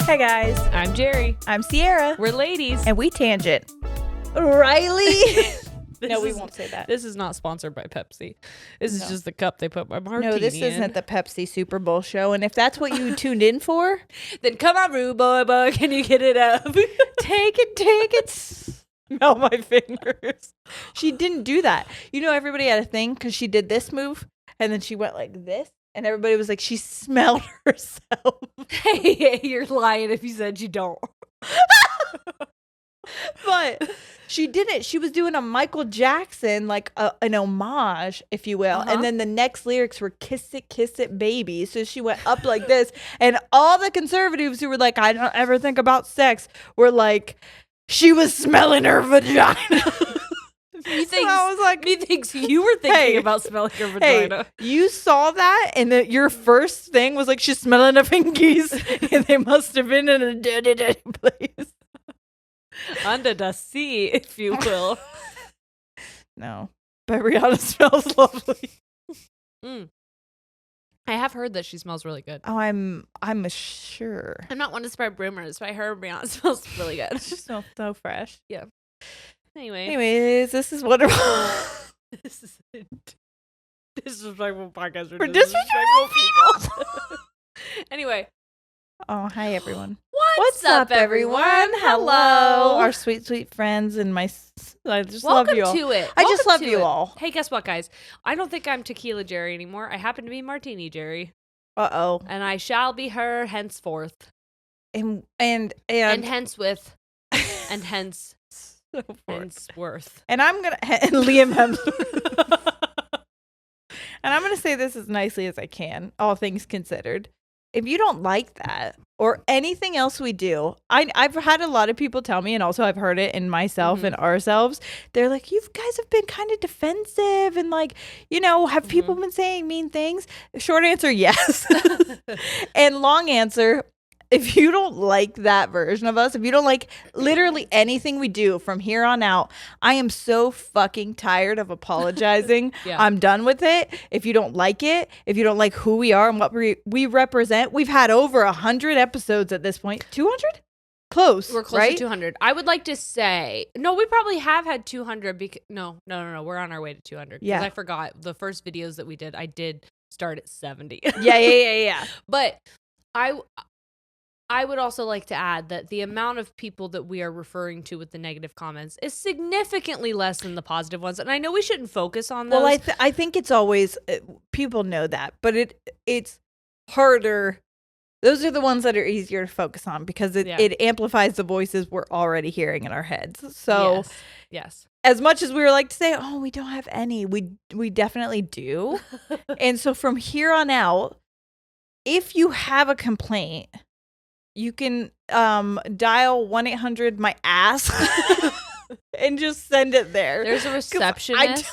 Hey guys, I'm Jerry. I'm Sierra. We're ladies. And we tangent. Riley. No, we is- won't say that. This is not sponsored by Pepsi. This is just the cup they put my martini No, this in. isn't the Pepsi Super Bowl show. And if that's what you tuned in for, Then come on, rude boy, can you get it up? take it. Smell my fingers. She didn't do that. You know, everybody had a thing because she did this move and then she went like this. And everybody was like, she smelled herself. Hey, you're lying if you said you don't. But she didn't. She was doing a Michael Jackson, like an homage, if you will. Uh-huh. And then the next lyrics were kiss it, baby. So she went up like this. And all the conservatives who were like, I don't ever think about sex, were like, she was smelling her vagina. I was like, Methinks you were thinking about smelling your vagina. Hey, you saw that, and your first thing was like, she's smelling her fingies. And they must have been in a dirty place. Under the sea, if you will. No, but Rihanna smells lovely. I have heard that she smells really good. Oh, I'm sure. I'm not one to spread rumors, but I heard Rihanna smells really good. She smells so fresh. Yeah. Anyway. Anyways, this is wonderful. This is a disrespectful podcast For disrespectful people. Anyway. Oh, hi everyone. What's up, everyone? Hello, our sweet, sweet friends and I just love you all. Welcome to it. I just love Welcome to you it. all. Hey, guess what, guys? I don't think I'm Tequila Jerry anymore. I happen to be Martini Jerry, Uh-oh. and I shall be her henceforth, And hence and hence so forth. henceworth. And I'm gonna and Liam Hemsworth. And I'm gonna say this as nicely as I can, all things considered. If you don't like that or anything else we do, I've had a lot of people tell me, and also I've heard it in myself and ourselves. They're like, you guys have been kind of defensive and like, have people been saying mean things? Short answer, yes. And long answer, if you don't like that version of us, if you don't like literally anything we do from here on out, I am so fucking tired of apologizing. Yeah. I'm done with it. If you don't like it, if you don't like who we are and what we represent, we've had over 100 episodes at this point. 200? Close. We're close right? to 200. I would like to say, no, we probably have had 200. No. We're on our way to 200. Yeah. Because I forgot the first videos that we did, I did start at 70. Yeah. But I would also like to add that the amount of people that we are referring to with the negative comments is significantly less than the positive ones. And I know we shouldn't focus on those. Well, I think it's always, people know that, but it's harder. Those are the ones that are easier to focus on because it amplifies the voices we're already hearing in our heads. So yes. As much as we were like to say, oh, we don't have any, we definitely do. And so from here on out, if you have a complaint, you can dial 1-800-MY-ASS and just send it there. There's a receptionist,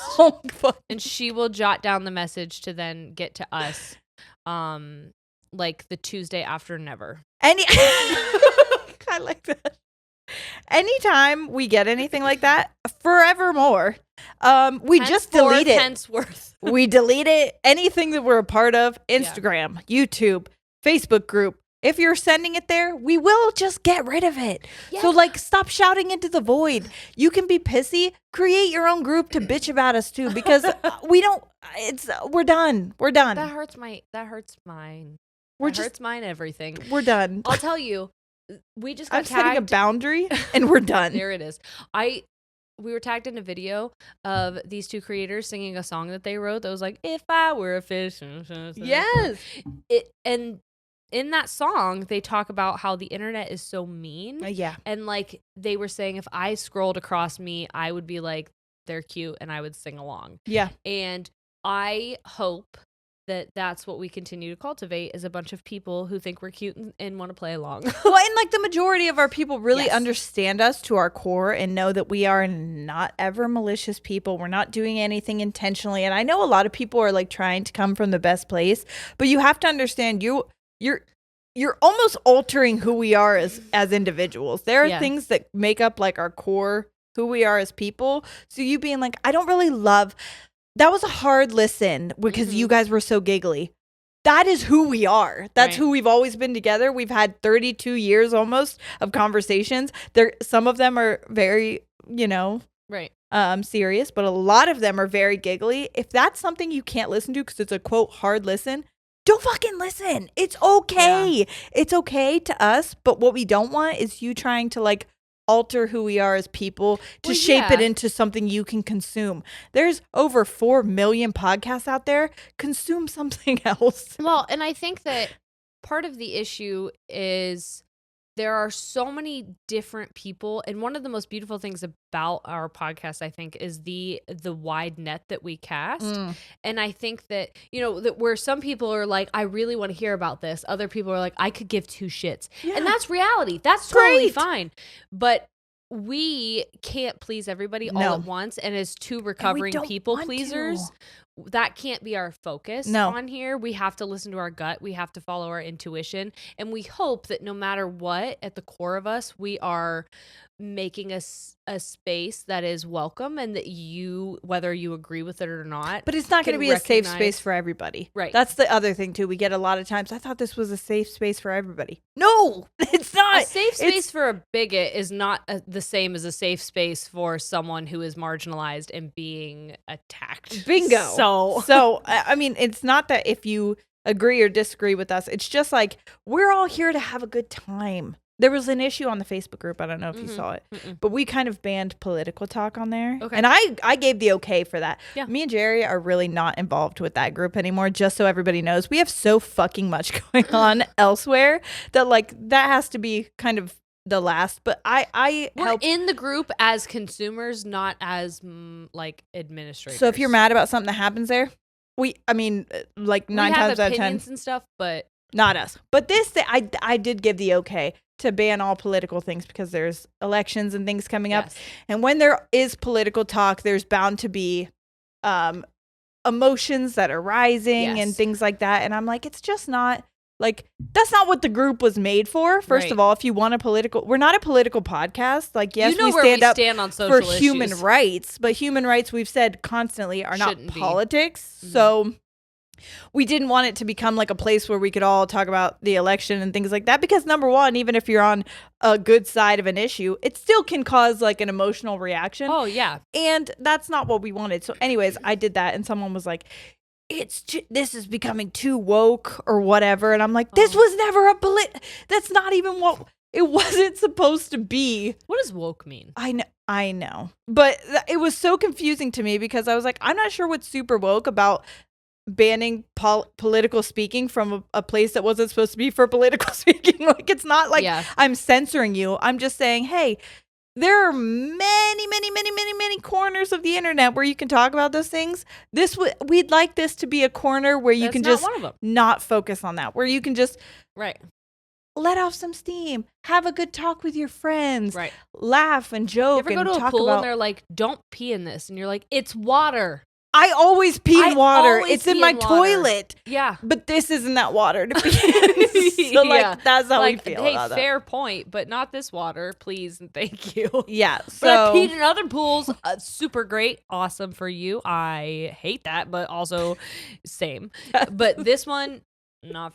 and she will jot down the message to then get to us, like the Tuesday after never. I like that. Anytime we get anything like that, forevermore, we just delete it. Henceforth. We delete it. Anything that we're a part of, Instagram, YouTube, Facebook group. If you're sending it there, we will just get rid of it. Yeah. So stop shouting into the void. You can be pissy. Create your own group to bitch about us too, because we're done. We're done. That hurts mine. Hurts mine everything. We're done. I'll tell you, we just got I'm tagged. setting a boundary and we're done. There it is. We were tagged in a video of these two creators singing a song that they wrote that was like, if I were a fish. Yes. And in that song, they talk about how the internet is so mean. Yeah. And they were saying if I scrolled across me, I would be like, they're cute, and I would sing along. Yeah. And I hope that that's what we continue to cultivate is a bunch of people who think we're cute and want to play along. Well, and the majority of our people really understand us to our core and know that we are not ever malicious people. We're not doing anything intentionally. And I know a lot of people are trying to come from the best place, but you have to understand you're almost altering who we are as individuals. There are things that make up our core, who we are as people. So you being I don't really love, that was a hard listen because you guys were so giggly. that is who we are. That's Right. who we've always been together. We've had 32 years almost of conversations. Some of them are very, Right. serious, but a lot of them are very giggly. If that's something you can't listen to because it's a quote hard listen, don't fucking listen. It's okay. Yeah. It's okay to us, but what we don't want is you trying to like alter who we are as people to shape it into something you can consume. There's over 4 million podcasts out there. Consume something else. Well, and I think that part of the issue is there are so many different people, and one of the most beautiful things about our podcast, I think, is the wide net that we cast. And I think that, that where some people are like, I really want to hear about this. Other people are like, I could give two shits. Yeah. And that's reality. That's totally Great. fine. But we can't please everybody all at once. And as two recovering people pleasers, that can't be our focus on here. We have to listen to our gut. We have to follow our intuition. And we hope that no matter what, at the core of us, we are making a space that is welcome and that you, whether you agree with it or not. But it's not going to be a safe space for everybody. Right. That's the other thing, too. We get a lot of times, I thought this was a safe space for everybody. No, it's not. A safe space for a bigot is not the same as a safe space for someone who is marginalized and being attacked. Bingo. So I mean, it's not that if you agree or disagree with us, it's just like we're all here to have a good time. There was an issue on the Facebook group. I don't know if you saw it, but we kind of banned political talk on there. Okay. And I gave the okay for that. Yeah. Me and Jerry are really not involved with that group anymore, just so everybody knows. We have so fucking much going on elsewhere that like that has to be kind of the last. But we're in the group as consumers, not as like administrators. So if you're mad about something that happens there, like 9 times out of 10 and stuff, but not us. But this I did give the okay to ban all political things because there's elections and things coming up. And when there is political talk, there's bound to be emotions that are rising and things like that. And I'm like, it's just not like, that's not what the group was made for. First of all, if you want we're not a political podcast. Like, yes, we stand up on social for human rights, but human rights, we've said constantly, are not politics. So we didn't want it to become like a place where we could all talk about the election and things like that, because number one, even if you're on a good side of an issue, it still can cause like an emotional reaction. Oh yeah. And that's not what we wanted. So anyways, I did that and someone was like, this is becoming too woke or whatever. And I'm like, this was never that's not even what it wasn't supposed to be. What does woke mean? I know. But it was so confusing to me because I was like, I'm not sure what's super woke about banning political speaking from a place that wasn't supposed to be for political speaking. Like, it's not like I'm censoring you. I'm just saying, hey, there are many corners of the internet where you can talk about those things. We'd like this to be a corner where you can just not focus on that, where you can just let off some steam, have a good talk with your friends, laugh and joke. You ever go to a pool and they're like, don't pee in this, and you're like, it's water. I always pee in water. It's in my toilet. Yeah. But this isn't that water to pee in. So, that's how we feel about that. Fair point, but not this water, please and thank you. Yeah. So but I peed in other pools. Super great. Awesome for you. I hate that, but also same. But this one, not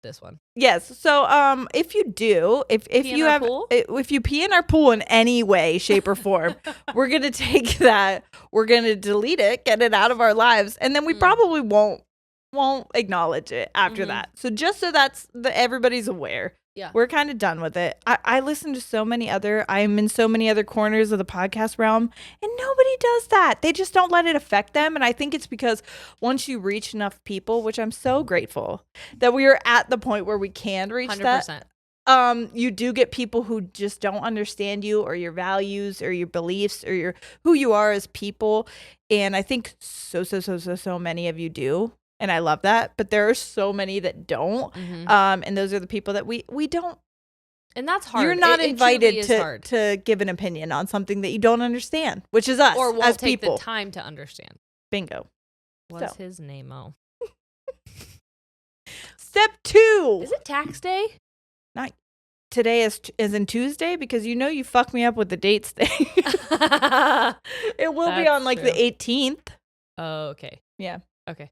this one. Yes. So if you do, if you pee in our pool in any way, shape, or form, we're gonna take that, we're gonna delete it, get it out of our lives, and then we probably won't acknowledge it after that. So just so everybody's aware. Yeah. We're kind of done with it. I listen to I'm in so many other corners of the podcast realm, and nobody does that. They just don't let it affect them. And I think it's because once you reach enough people, which I'm so grateful that we are at the point where we can reach 100%. That. You do get people who just don't understand you or your values or your beliefs or who you are as people. And I think so many of you do. And I love that, but there are so many that don't. And those are the people that we don't. And that's hard. You're not invited to give an opinion on something that you don't understand, which is us or won't as take people. The time to understand. Bingo. What's his name-o? Step 2. Is it tax day? Not today is in Tuesday, because you fucked me up with the dates thing. It will be on the 18th. Oh, okay. Yeah. Okay.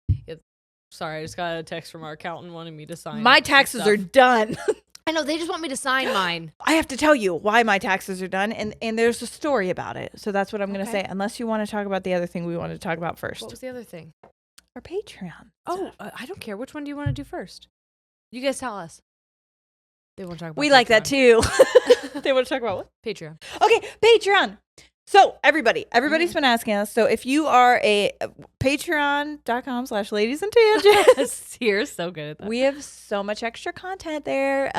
sorry, I just got a text from our accountant wanting me to sign. My taxes are done. I know, they just want me to sign mine. I have to tell you why my taxes are done, and there's a story about it. So that's what I'm going to say, unless you want to talk about the other thing we wanted to talk about first. What was the other thing? Our Patreon. Oh, I don't care. Which one do you want to do first? You guys tell us. They want to talk about We Patreon. like that too. They want to talk about what? Patreon. Okay, Patreon. So everybody's been asking us. So if you are a patreon.com/ladies&tangents, You're so good at that. We have so much extra content there.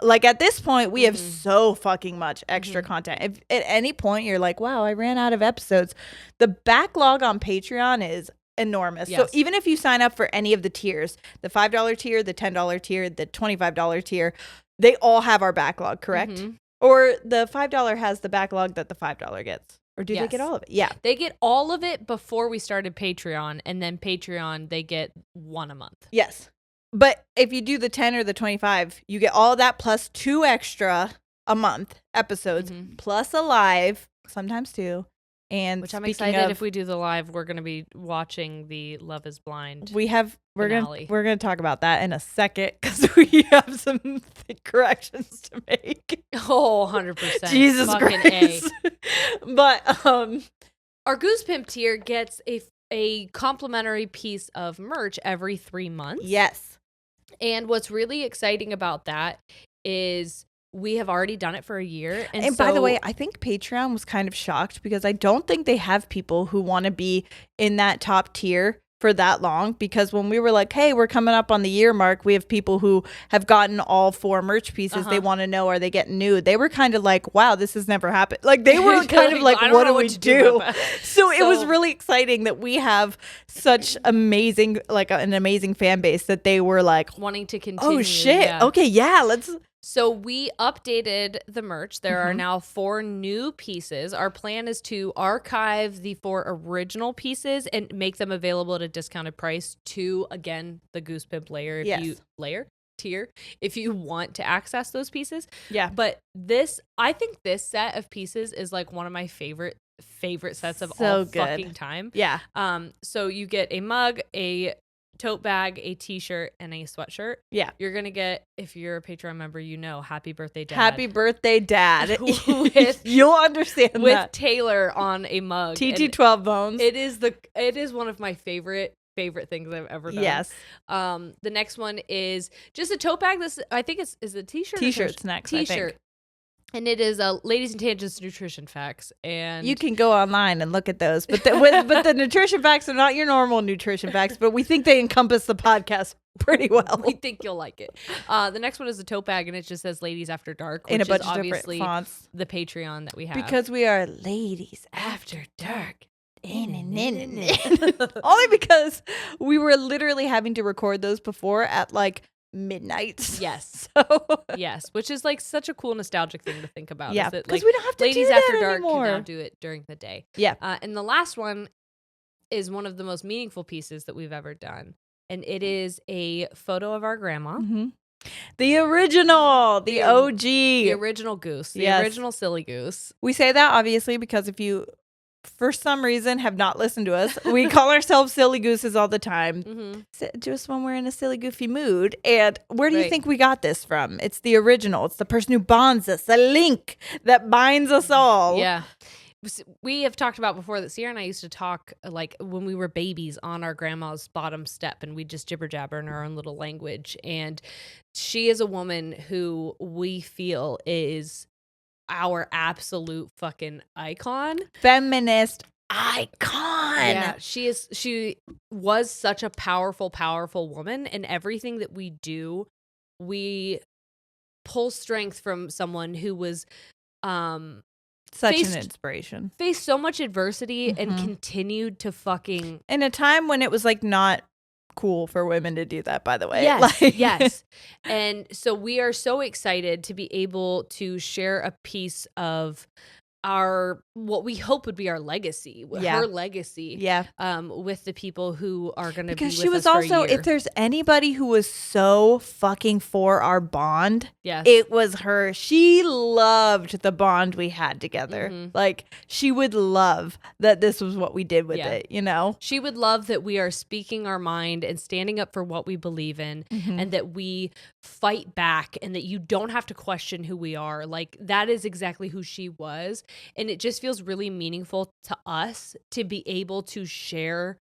Like at this point, we have so fucking much extra content. If at any point you're like, wow, I ran out of episodes, the backlog on Patreon is enormous. Yes. So even if you sign up for any of the tiers, the $5 tier, the $10 tier, the $25 tier, they all have our backlog, correct? Or the $5 has the backlog that the $5 gets. Or do they get all of it? Yeah. They get all of it before we started Patreon, and then Patreon, they get one a month. Yes. But if you do the 10 or the 25, you get all of that plus 2 extra a month episodes, plus a live, sometimes 2. And which I'm excited if we do the live, we're going to be watching the Love is Blind. We're going to talk about that in a second because we have some corrections to make. Oh, 100%. Jesus fucking Christ. But our Goose Pimp tier gets a complimentary piece of merch every 3 months. Yes. And what's really exciting about that is we have already done it for a year. And by the way, I think Patreon was kind of shocked because I don't think they have people who want to be in that top tier for that long. Because when we were like, hey, we're coming up on the year mark, we have people who have gotten all 4 merch pieces. They want to know, are they getting new? They were kind of like, wow, this has never happened. Like they were kind of like, what do we do? So it was really exciting that we have such amazing, like an amazing fan base that they were like wanting to continue. Oh shit. Yeah. Okay. Yeah. Let's. So we updated the merch. There are now 4 new pieces. Our plan is to archive the 4 original pieces and make them available at a discounted price to, again, the Goose Pimp tier if you want to access those pieces. Yeah. But I think this set of pieces is like one of my favorite sets of all fucking time. Yeah. So you get a mug, a tote bag, a t-shirt, and a sweatshirt. Yeah. You're going to get, if you're a Patreon member, you know, Happy Birthday Dad. Happy Birthday Dad. You'll understand with that. Taylor on a mug. TT12 Bones. It is one of my favorite things I've ever done. Yes. The next one is just a tote bag. I think is a t-shirt. T-shirt's next, T-shirt. I think. And it is Ladies and Tangents nutrition facts. And you can go online and look at those. But the nutrition facts are not your normal nutrition facts, but we think they encompass the podcast pretty well. We think you'll like it. The next one is a tote bag, and it just says Ladies After Dark, which in a bunch is of obviously different fonts. The Patreon that we have. Because we are Ladies After Dark. Only because we were literally having to record those before at like midnight. Yes. So yes, which is like such a cool nostalgic thing to think about. Yeah, because like, we don't have to Ladies do that After Dark anymore. Can now do it during the day. Yeah. And the last one is one of the most meaningful pieces that we've ever done. And it is a photo of our grandma. The original, the OG. The original goose. The original silly goose. We say that obviously because if you, for some reason, have not listened to us, we call ourselves silly gooses all the time. Just when we're in a silly, goofy mood. And where do you think we got this from? It's the original. It's the person who bonds us, the link that binds us all. Yeah. We have talked about before that Sierra and I used to talk like when we were babies on our grandma's bottom step, and we just jibber jabber in our own little language. And she is a woman who we feel is our absolute fucking icon. Feminist icon. Yeah, she was such a powerful woman, and everything that we do, we pull strength from someone who was such an inspiration. Faced so much adversity and continued to fucking in a time when it was like not cool for women to do that, by the way. Yes. Yes. And so we are so excited to be able to share a piece of what we hope would be our legacy, her legacy, with the people who are going to be with us for a year. Because she was also, if there's anybody who was so fucking for our bond, it was her. She loved the bond we had together. Mm-hmm. Like, she would love that this was what we did with it, you know? She would love that we are speaking our mind and standing up for what we believe in, and that we fight back, and that you don't have to question who we are. Like, that is exactly who she was. And it just feels really meaningful to us to be able to share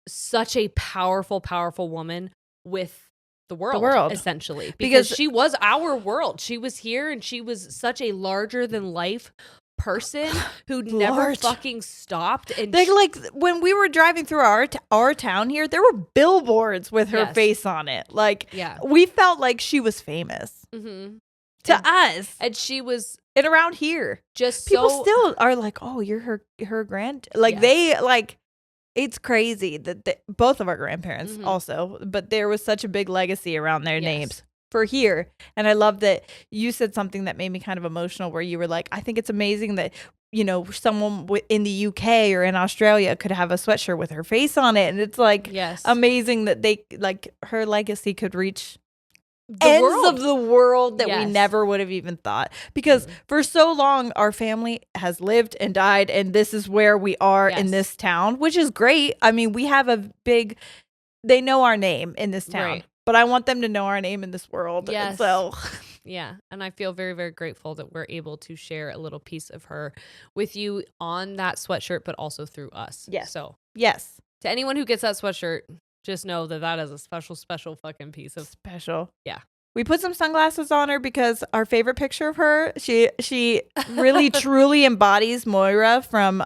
such a powerful, powerful woman with the world. Essentially. Because she was our world. She was here, and she was such a larger than life person who never fucking stopped. And like when we were driving through our town here, there were billboards with her face on it. Like, we felt like she was famous to us. And she was... And around here, just people still are like, "Oh, you're her grand." Like they like, it's crazy that both of our grandparents also, but there was such a big legacy around their names for here. And I love that you said something that made me kind of emotional, where you were like, "I think it's amazing that, you know, someone in the UK or in Australia could have a sweatshirt with her face on it," and it's like amazing that they like her legacy could reach ends of the world that we never would have even thought, because for so long our family has lived and died, and this is where we are in this town, which is great. I mean, we have they know our name in this town, but I want them to know our name in this world. Yes. So and I feel very, very grateful that we're able to share a little piece of her with you on that sweatshirt, but also through us. So to anyone who gets that sweatshirt, just know that is a special, special fucking piece of special. We put some sunglasses on her because our favorite picture of her, she really truly embodies Moira from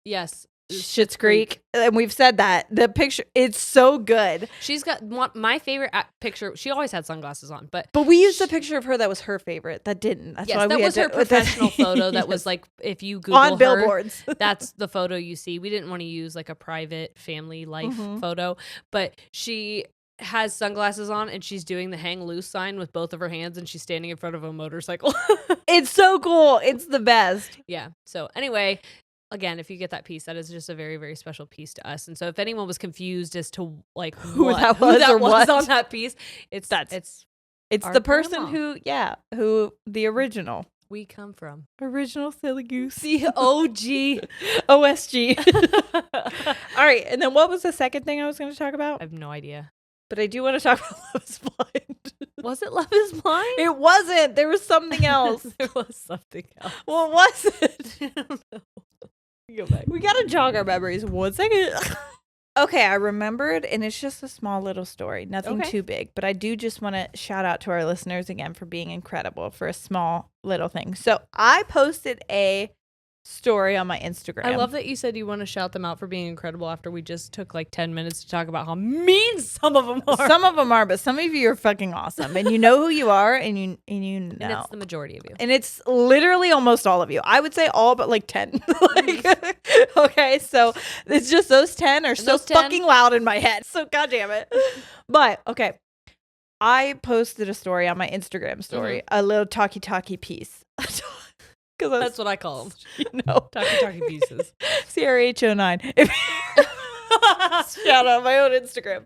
Schitt's Creek. And we've said that. The picture, it's so good. She's got my favorite picture. She always had sunglasses on, but we used a picture of her that was her favorite. That didn't. That's why that was her professional photo. That was like, if you Google on billboards, that's the photo you see. We didn't want to use like a private family life photo, but she has sunglasses on, and she's doing the hang loose sign with both of her hands, and she's standing in front of a motorcycle. It's so cool. It's the best. So anyway, again, if you get that piece, that is just a very, very special piece to us. And so if anyone was confused as to like who that was on that piece, it's the person who the original. We come from. Original Silly Goose. The OG. OSG. All right. And then what was the second thing I was going to talk about? I have no idea. But I do want to talk about Love is Blind. Was it Love is Blind? It wasn't. There was something else. There was something else. What was it? I don't know. Go back. We got to jog our memories 1 second. Okay, I remembered, and it's just a small little story. Nothing too big. But I do just want to shout out to our listeners again for being incredible for a small little thing. So I posted a story on my Instagram. I love that you said you want to shout them out for being incredible after we just took like 10 minutes to talk about how mean some of them are. Some of them are, but some of you are fucking awesome, and you know who you are, and you know. And it's the majority of you. And it's literally almost all of you. I would say all but like 10. Okay, so it's just those 10 are so fucking loud in my head. So goddamn it. But okay, I posted a story on my Instagram story, a little talkie piece. That's what I call them. You know, talkie pieces. CRH09. Shout out my own Instagram.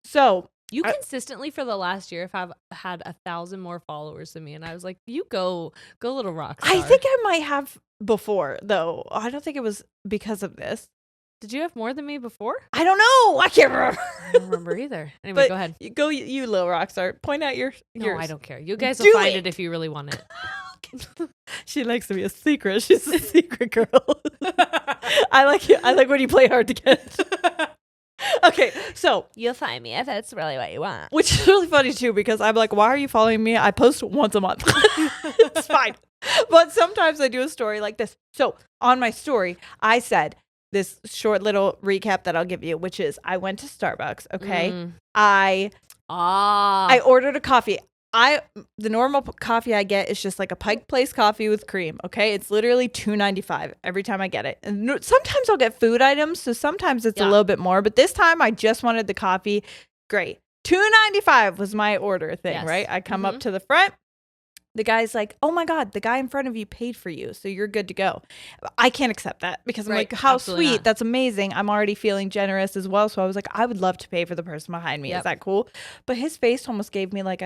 So you consistently for the last year have had 1,000 more followers than me, and I was like, "You go, little rock star." I think I might have before, though. I don't think it was because of this. Did you have more than me before? I don't know. I can't remember. I don't remember either. Anyway, go ahead. Go, you little rock star. Point out yours. No, I don't care. You guys will find it if you really want it. She likes to be a secret. She's a secret girl. I like it. I like when you play hard to get. Okay, so you'll find me if that's really what you want. Which is really funny too, because I'm like, why are you following me? I post once a month. It's fine. But sometimes I do a story like this. So on my story, I said this short little recap that I'll give you, which is I went to Starbucks. Okay. I ordered a coffee. The normal coffee I get is just like a Pike Place coffee with cream. Okay, it's literally $2.95 every time I get it. And sometimes I'll get food items, so sometimes it's a little bit more. But this time I just wanted the coffee. Great, $2.95 was my order thing. Right? I come up to the front. The guy's like, oh my God, the guy in front of you paid for you, so you're good to go. I can't accept that because I'm like, how sweet. Not. That's amazing. I'm already feeling generous as well. So I was like, I would love to pay for the person behind me. Is that cool? But his face almost gave me like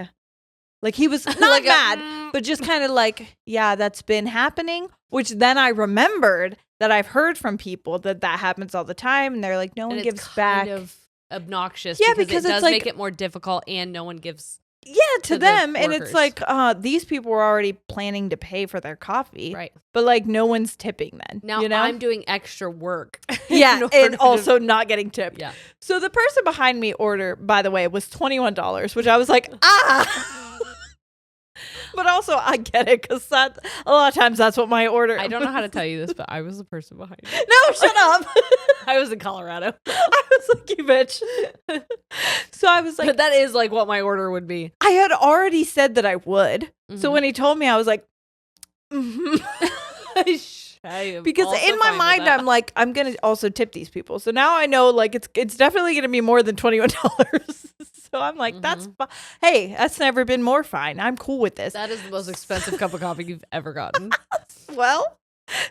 he was not like mad, but just kind of like, yeah, that's been happening. Which then I remembered that I've heard from people that happens all the time. And they're like, no one gives back. Kind of obnoxious because it does make it more difficult and no one gives. Yeah, to them. And it's like, these people were already planning to pay for their coffee. Right. But like no one's tipping then. Now I'm doing extra work. Yeah. And also not getting tipped. Yeah. So the person behind me order, by the way, was $21, which I was like, But also I get it because a lot of times that's what my order. I don't know how to tell you this, but I was the person behind it. No, shut up. I was in Colorado. I was like, you bitch. So I was like, but that is like what my order would be. I had already said that I would. Mm-hmm. So when he told me, I was like, mm-hmm. Because in my mind, I'm like, I'm going to also tip these people. So now I know like it's definitely going to be more than $21. So I'm like, that's fine. Hey, that's never been more fine. I'm cool with this. That is the most expensive cup of coffee you've ever gotten. Well,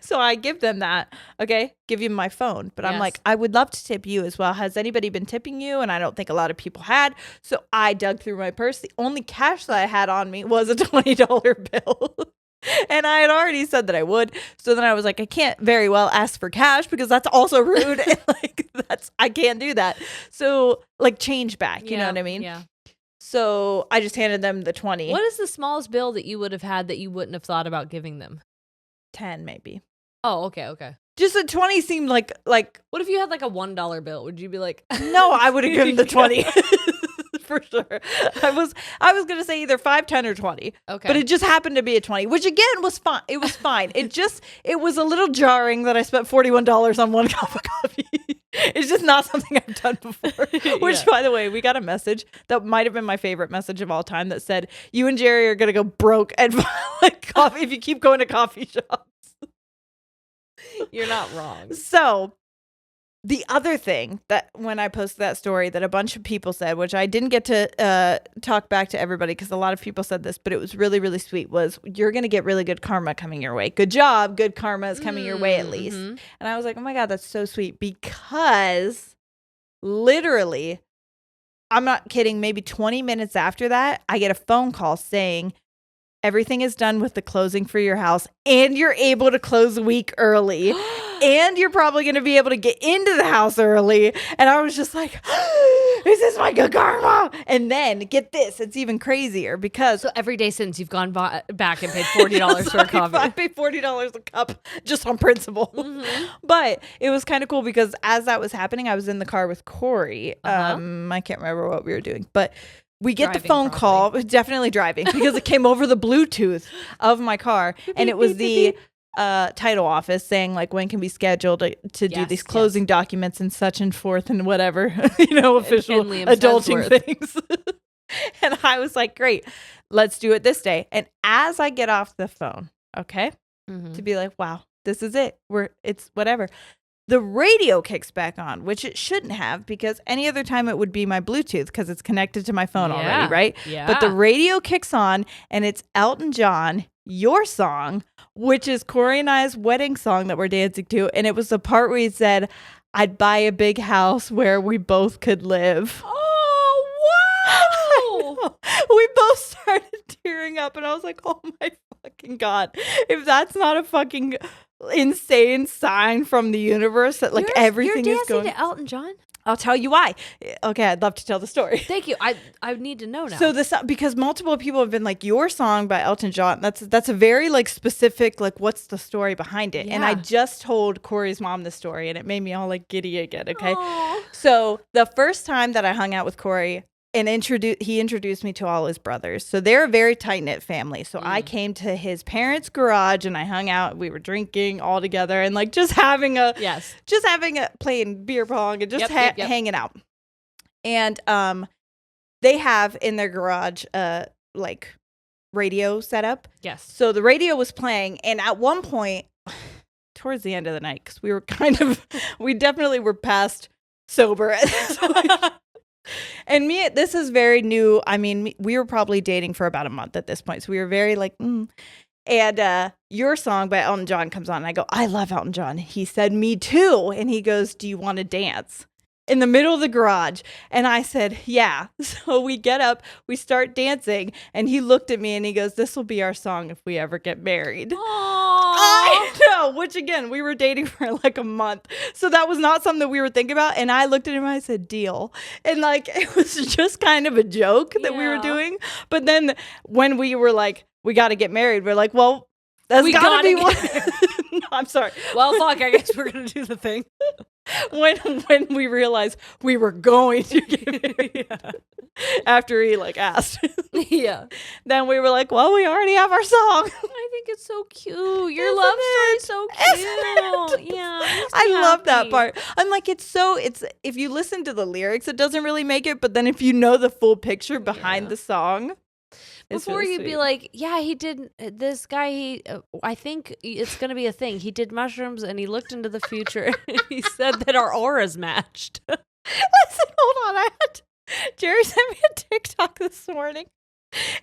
so I give them that. Okay, give you my phone. But I'm like, I would love to tip you as well. Has anybody been tipping you? And I don't think a lot of people had. So I dug through my purse. The only cash that I had on me was a $20 bill. And I had already said that I would. So then I was like, I can't very well ask for cash because that's also rude. And like, I can't do that. So like change back, you know what I mean? Yeah. So I just handed them the 20. What is the smallest bill that you would have had that you wouldn't have thought about giving them? 10 maybe. Oh, okay. Just a 20 seemed like. What if you had like a $1 bill? Would you be like, no, I would have given the 20. For sure. I was gonna say either 5, 10, or 20. Okay. But it just happened to be a 20, which again was fine. It was fine. It was a little jarring that I spent $41 on one cup of coffee. It's just not something I've done before. Which, by the way, we got a message that might have been my favorite message of all time that said, "You and Jerry are gonna go broke and like coffee if you keep going to coffee shops." You're not wrong. So. The other thing that when I posted that story that a bunch of people said, which I didn't get to talk back to everybody because a lot of people said this, but it was really, really sweet, was you're going to get really good karma coming your way. Good job. Good karma is coming your way at least. And I was like, oh my God, that's so sweet because literally, I'm not kidding, maybe 20 minutes after that, I get a phone call saying, everything is done with the closing for your house and you're able to close a week early. And you're probably going to be able to get into the house early. And I was just like, is this my good karma? And then get this. It's even crazier because. So every day since you've gone back and paid $40 for a coffee. I paid $40 a cup just on principle. Mm-hmm. But it was kind of cool because as that was happening, I was in the car with Corey. I can't remember what we were doing, but we get the phone call, definitely driving because it came over the Bluetooth of my car. And it was the title office saying like, when can we schedule to do these closing documents and such and forth and whatever, official adulting things. And I was like, great, let's do it this day. And as I get off the phone, to be like, wow, this is it. It's whatever. The radio kicks back on, which it shouldn't have because any other time it would be my Bluetooth because it's connected to my phone already, right? Yeah. But the radio kicks on and it's Elton John, Your Song, which is Corey and I's wedding song that we're dancing to. And it was the part where he said, I'd buy a big house where we both could live. Oh, wow. We both started tearing up and I was like, oh my fucking God. If that's not a fucking insane sign from the universe that like everything is going to Elton John. I'll tell you why. Okay, I'd love to tell the story. Thank you. I need to know now. So because multiple people have been like, Your Song by Elton John. That's a very like specific like what's the story behind it. Yeah. And I just told Corey's mom this story and it made me all like giddy again. Okay. Aww. So the first time that I hung out with Corey and he introduced me to all his brothers. So they're a very tight-knit family. So I came to his parents' garage and I hung out. We were drinking all together and like just having playing beer pong and just hanging out. And they have in their garage like radio set up. Yes. So the radio was playing and at one point towards the end of the night, because we definitely were past sober at this point. And this is very new. I mean, we were probably dating for about a month at this point. So we were very like, And Your Song by Elton John comes on. And I go, I love Elton John. He said, me too. And he goes, do you want to dance? In the middle of the garage. And I said, yeah. So we get up, we start dancing. And he looked at me and he goes, this will be our song if we ever get married. Aww. I know, which again, we were dating for like a month. So that was not something that we were thinking about. And I looked at him and I said, deal. And like, it was just kind of a joke that we were doing. But then when we were like, we got to get married, we're like, well, that's gotta be one. No, I'm sorry. Well, fuck, I guess we're going to do the thing. When we realized we were going to get married after he like asked. Yeah. Then we were like, well, we already have our song. I think it's so cute. Your love story is so cute. Yeah. I love that part. I'm like, it's if you listen to the lyrics, it doesn't really make it. But then if you know the full picture behind the song. Before really you'd be like, yeah, he did this guy. I think it's going to be a thing. He did mushrooms and he looked into the future. And he said that our auras matched. Listen, hold on. Jerry sent me a TikTok this morning.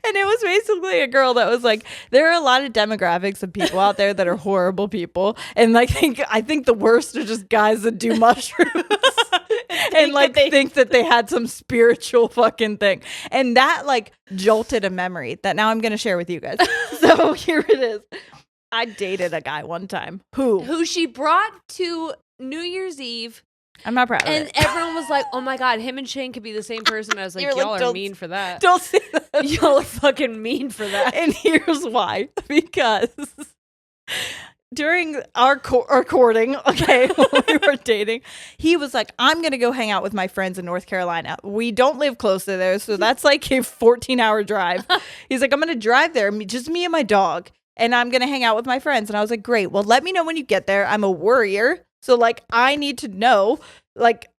And it was basically a girl that was like, there are a lot of demographics of people out there that are horrible people. And like, I think the worst are just guys that do mushrooms. And like think that they had some spiritual fucking thing. And that like jolted a memory that now I'm going to share with you guys. So here it is. I dated a guy one time. Who she brought to New Year's Eve. I'm not proud of it. And everyone was like, oh my God, him and Shane could be the same person. I was like, y'all are mean for that. Don't say that. Y'all are fucking mean for that. And here's why. Because during our courting, when we were dating, he was like, I'm going to go hang out with my friends in North Carolina. We don't live close to there, so that's like a 14-hour drive. He's like, I'm going to drive there, just me and my dog, and I'm going to hang out with my friends. And I was like, great. Well, let me know when you get there. I'm a worrier. So, like, I need to know, like,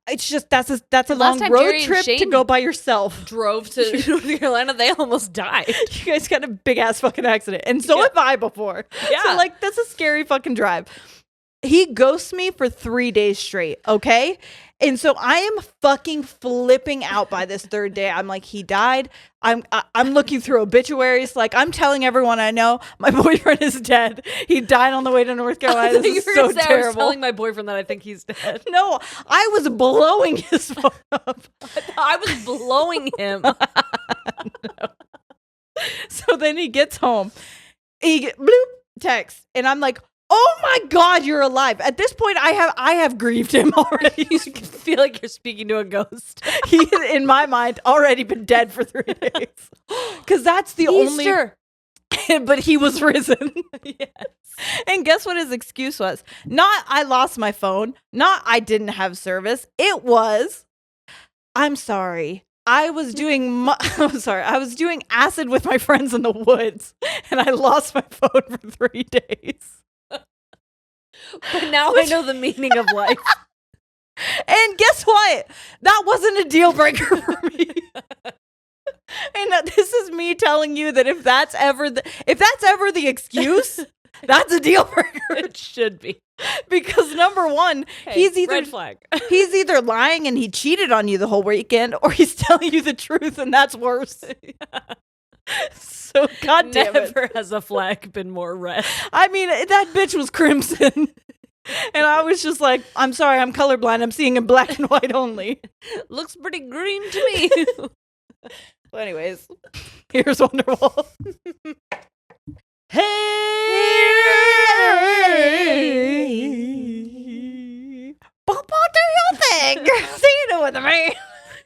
it's just, that's a long road trip to go by yourself. Drove to North Carolina, they almost died. You guys got a big-ass fucking accident. And so have I before. Yeah. So, like, that's a scary fucking drive. He ghosts me for 3 days straight, okay? And so I am fucking flipping out by this third day. I'm like, he died. I'm looking through obituaries. Like, I'm telling everyone I know, my boyfriend is dead. He died on the way to North Carolina. This is so terrible. I was telling my boyfriend that I think he's dead. No, I was blowing his phone up. I was blowing him. No. So then he gets home. Bloop, text. And I'm like, oh my God, you're alive. At this point, I have grieved him already. You feel like you're speaking to a ghost. He, in my mind, already been dead for 3 days. Because that's the Easter. only... But he was risen. Yes. And guess what his excuse was? Not, I lost my phone. Not, I didn't have service. It was, I'm sorry. I was doing acid with my friends in the woods. And I lost my phone for 3 days. But now I know the meaning of life. And guess what? That wasn't a deal breaker for me. And this is me telling you that if that's ever the excuse, that's a deal breaker. It should be. Because number one, he's either red flag. He's either lying and he cheated on you the whole weekend, or he's telling you the truth and that's worse. So goddamn it. Never has a flag been more red. I mean, that bitch was crimson. And I was just like, I'm sorry, I'm colorblind. I'm seeing in black and white only. Looks pretty green to me. Well, anyways, here's Wonderwall. Hey, Papa, do your thing. See you with me.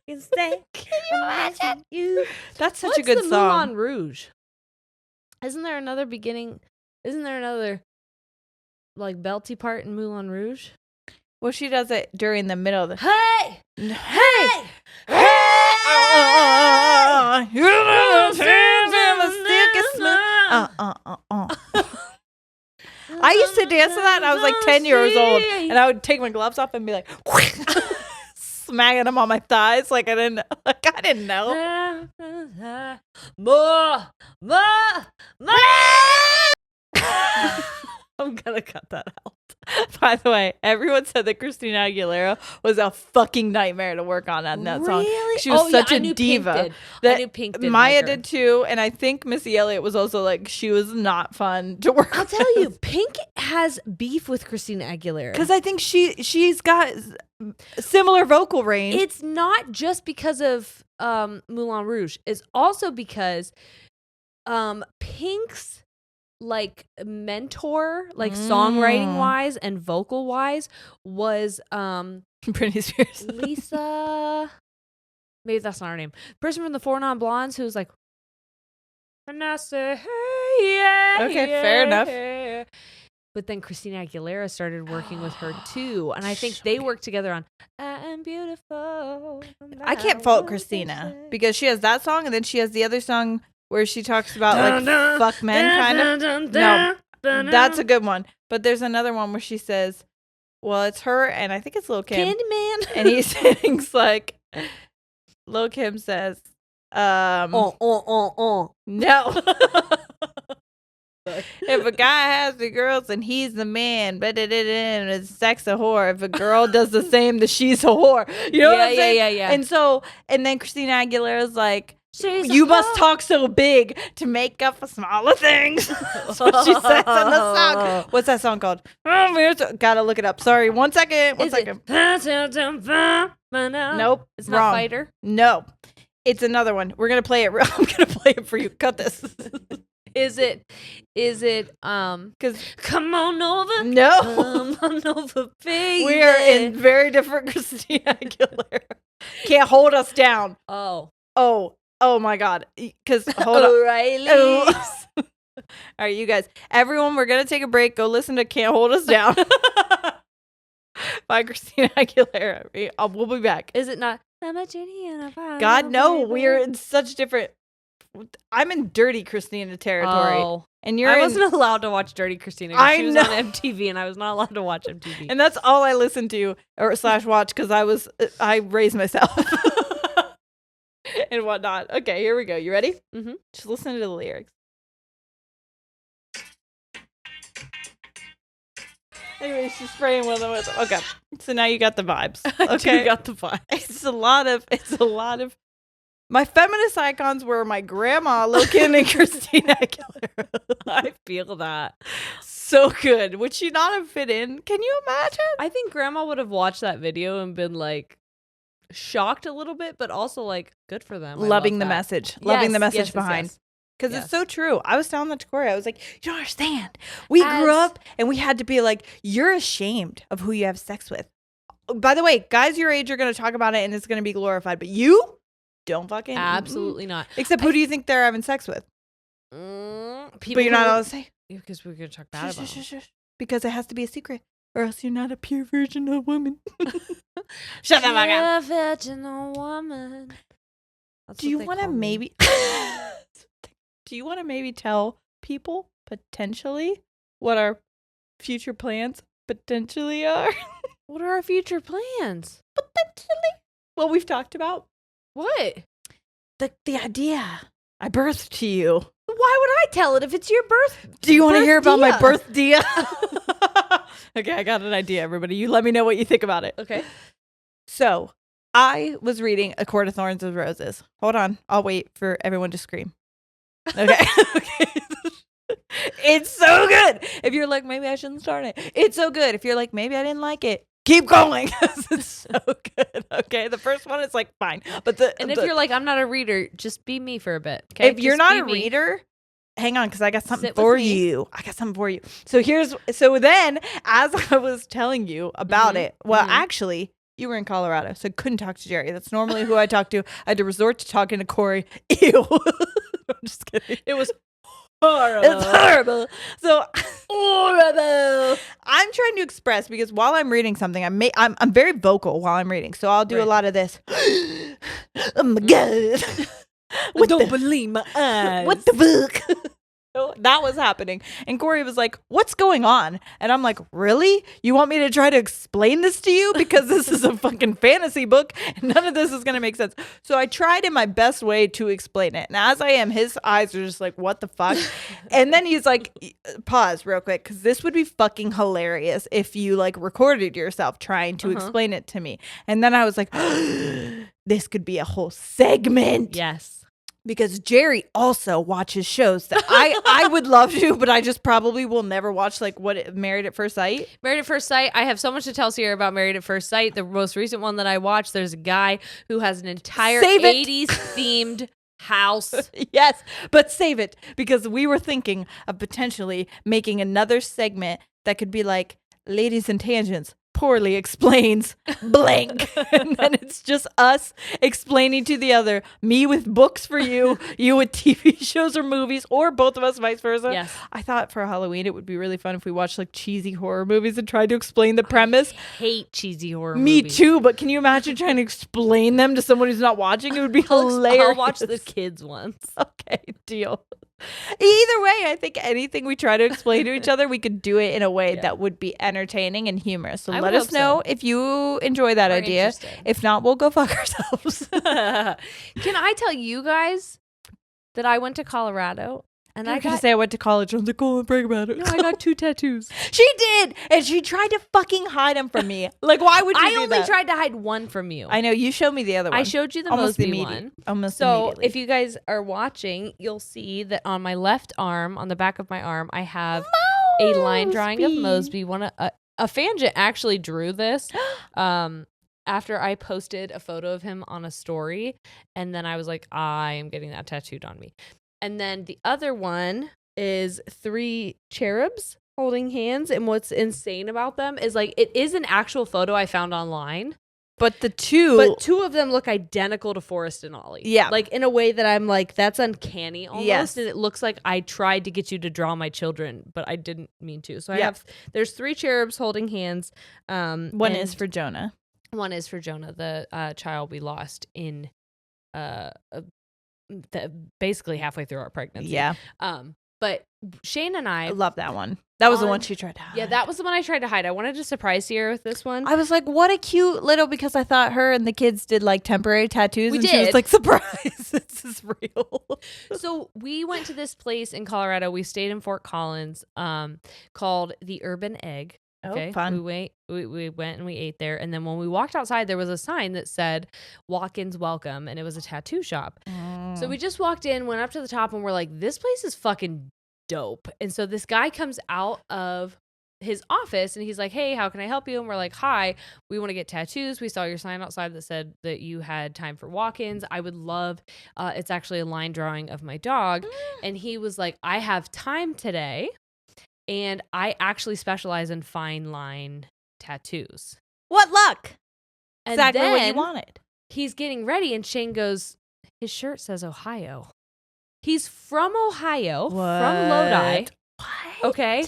Can you imagine you? That's such a good song. Moulin Rouge. Isn't there another like belty part in Moulin Rouge? Well, she does it during the middle of the hey. I used to dance to that and I was like 10 years old, and I would take my gloves off and be like smacking them on my thighs like I didn't know. More. I'm gonna cut that out. By the way, everyone said that Christina Aguilera was a fucking nightmare to work on that song. She was such a diva. I knew Pink did. Maya did too, and I think Missy Elliott was also like, she was not fun to work with. I'll tell you, Pink has beef with Christina Aguilera. Because I think she's got similar vocal range. It's not just because of Moulin Rouge. It's also because Pink's like mentor, like songwriting wise and vocal wise, was Britney Spears. Lisa. Maybe that's not her name. Person from the 4 Non Blondes who was like, Vanessa, hey, yeah. Okay, yeah, fair enough. yeah. But then Christina Aguilera started working with her too, and I think they worked together on "I Am Beautiful." I can't fault Christina because she has that song, and then she has the other song where she talks about like fuck men, kind of. No, that's a good one. But there's another one where she says, well, it's her, and I think it's Lil Kim. Candyman. And he sings like, Lil Kim says, no. If a guy has the girls and he's the man, but it's sex a whore. If a girl does the same, then she's a whore. You know what I'm saying? Yeah. And then Christina Aguilera's like, you must talk so big to make up for smaller things. That's what she says in the song. What's that song called? Gotta look it up. Sorry, one second. Nope. It's not wrong. Fighter? No. It's another one. We're gonna play it. I'm gonna play it for you. Cut this. Is it because come on over? No. Come on over, baby. We are in very different Christina Aguilera. Can't hold us down. Oh my God. Because hold on. O'Reilly. All right, you guys. Everyone, we're going to take a break. Go listen to Can't Hold Us Down by Christina Aguilera. We'll be back. Is it not? God, no. We are in such different. I'm in dirty Christina territory. Oh. And you're I wasn't allowed to watch Dirty Christina. She was on MTV and I was not allowed to watch MTV. And that's all I listened to or / watch because I raised myself. And whatnot. Okay, here we go. You ready? Mm-hmm. Just listen to the lyrics. Anyway, she's spraying one of them with. Okay, so now you got the vibes. Okay, you got the vibes. It's a lot of. My feminist icons were my grandma, Lil Kim and Christina Aguilera. I feel that. So good. Would she not have fit in? Can you imagine? I think grandma would have watched that video and been like, shocked a little bit, but also like good for them. Loving the message. Loving the message behind. Because Yes. it's so true. I was telling that to Corey. I was like, you don't understand. We grew up and we had to be like, you're ashamed of who you have sex with. By the way, guys your age are going to talk about it and it's going to be glorified. But you don't fucking. Absolutely not. Except who do you think they're having sex with? People but you're not allowed to say. Because we're going to talk bad about them. Because it has to be a secret. Or else you're not a pure virginal woman. Shut the fuck up. Pure virginal woman. Do you want to maybe... Do you want to maybe tell people potentially what our future plans potentially are? What are our future plans? Potentially. Well, we've talked about. What? The idea. I birthed to you. Why would I tell it if it's your birth? Do you want to hear about my birth dia? Okay, I got an idea, everybody. You let me know what you think about it. Okay. So, I was reading A Court of Thorns and Roses. Hold on. I'll wait for everyone to scream. Okay. Okay. It's so good. If you're like, maybe I shouldn't start it. It's so good. If you're like, maybe I didn't like it. Keep going. It's so good. Okay. The first one is like, fine. But if you're like, I'm not a reader, just be me for a bit. Okay. If you're not a reader, hang on, because I got something for you. So then, as I was telling you about it, well, actually, you were in Colorado, so I couldn't talk to Jerry. That's normally who I talk to. I had to resort to talking to Corey. Ew. I'm just kidding. It was horrible. It's horrible. So horrible. I'm trying to express because while I'm reading something, I'm very vocal while I'm reading. So I'll do a lot of this. Oh my God. I don't believe my eyes. What the fuck? So that was happening. And Corey was like, what's going on? And I'm like, really? You want me to try to explain this to you? Because this is a fucking fantasy book and none of this is going to make sense. So I tried in my best way to explain it. And as I am, his eyes are just like, what the fuck? And then he's like, pause real quick, because this would be fucking hilarious if you like recorded yourself trying to explain it to me. And then I was like, this could be a whole segment. Yes. Because Jerry also watches shows that I would love to, but I just probably will never watch, like Married at First Sight. Married at First Sight. I have so much to tell Sierra about Married at First Sight. The most recent one that I watched, there's a guy who has an entire 80s themed house. Yes, but save it, because we were thinking of potentially making another segment that could be like Ladies and Tangents poorly explains blank. And then it's just us explaining to the other, me with books for you, you with TV shows or movies, or both of us vice versa. Yes. I thought for Halloween it would be really fun if we watched like cheesy horror movies and tried to explain the premise. I hate cheesy horror movies. Me too, but can you imagine trying to explain them to someone who's not watching? It would be hilarious. I'll watch the kids ones. Okay, deal. Either way, I think anything we try to explain to each other, we could do it in a way that would be entertaining and humorous. So let us know if you enjoy that idea. If not, we'll go fuck ourselves. Can I tell you guys that I went to Colorado? And I could say I went to college. I was like, oh, brag about it. No, I got 2 tattoos. She did. And she tried to fucking hide them from me. Like, why would you do that? I only tried to hide one from you. I know. You showed me the other one. I showed you the Mosby one. Almost so immediately. If you guys are watching, you'll see that on my left arm, on the back of my arm, I have a line drawing of Mosby. A fan actually drew this. After I posted a photo of him on a story. And then I was like, I am getting that tattooed on me. And then the other one is 3 cherubs holding hands. And what's insane about them is like, it is an actual photo I found online. But two of them look identical to Forrest and Ollie. Yeah. Like in a way that I'm like, that's uncanny almost. Yes. And it looks like I tried to get you to draw my children, but I didn't mean to. So there's 3 cherubs holding hands. One is for Jonah. One is for Jonah, the child we lost in basically halfway through our pregnancy. Yeah. But Shane and I love that one. That was the one she tried to hide. Yeah, that was the one I tried to hide. I wanted to surprise Sierra with this one. I was like, what a cute little, because I thought her and the kids did like temporary tattoos. We and did. She was like, surprise, this is real. So we went to this place in Colorado. We stayed in Fort Collins, called the Urban Egg. Okay. Oh, fun. We went and we ate there. And then when we walked outside, there was a sign that said walk-ins welcome. And it was a tattoo shop. So we just walked in, went up to the top, and we're like, this place is fucking dope. And so this guy comes out of his office and he's like, hey, how can I help you? And we're like, hi, we want to get tattoos. We saw your sign outside that said that you had time for walk-ins. I would love, it's actually a line drawing of my dog. And he was like, I have time today. And I actually specialize in fine line tattoos. What luck. And exactly then what you wanted. He's getting ready and Shane goes, his shirt says Ohio. He's from Ohio, from Lodi. What? Okay.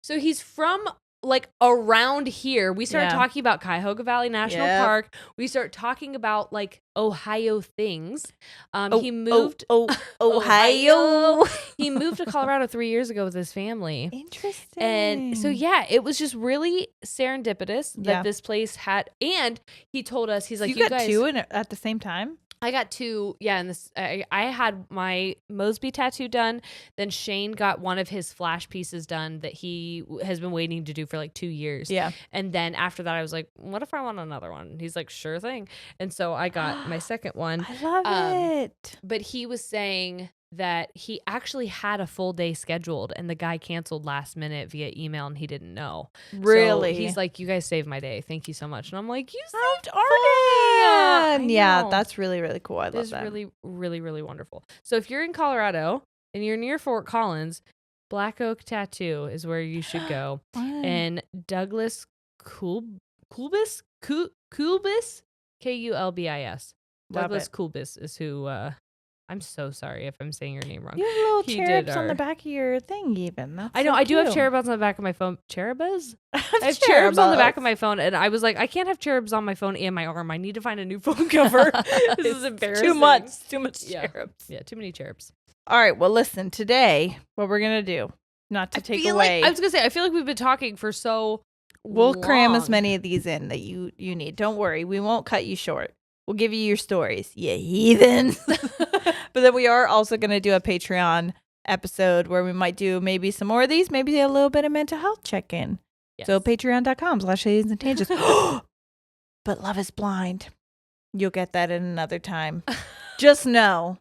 So he's from like around here. We started talking about Cuyahoga Valley National Park. We start talking about like Ohio things. He moved Ohio. He moved to Colorado 3 years ago with his family. Interesting. And so it was just really serendipitous that this place had. And he told us, he's like, you got guys, 2 at the same time? I got 2, and this I had my Mosby tattoo done. Then Shane got one of his flash pieces done that he has been waiting to do for like 2 years. Yeah. And then after that, I was like, what if I want another one? He's like, sure thing. And so I got my second one. I love it. But he was saying that he actually had a full day scheduled and the guy canceled last minute via email and he didn't know. Really? So he's like, you guys saved my day. Thank you so much. And I'm like, you saved our day. Yeah, that's really, really cool. I love that. It's really, really, really wonderful. So if you're in Colorado and you're near Fort Collins, Black Oak Tattoo is where you should go. And Douglas Kulbis, Kulbis, Douglas Kulbis is who, I'm so sorry if I'm saying your name wrong. You have little cherubs on the back of your thing even. That's I know. so I do have cute. cherubs on the back of my phone. Cherubs? I have cherubs on the back of my phone. And I was like, I can't have cherubs on my phone and my arm. I need to find a new phone cover. This is embarrassing. Too much cherubs. Yeah, too many cherubs. All right. Well, listen, today, what we're going to do, not to take away. I was going to say, I feel like we've been talking for so We'll long. cram as many of these in that you need. Don't worry. We won't cut you short. We'll give you your stories. You heathens. But then we are also going to do a Patreon episode where we might do maybe some more of these, maybe a little bit of mental health check-in. Yes. So patreon.com/ladies&tangents. But Love is Blind. You'll get that in another time. Just know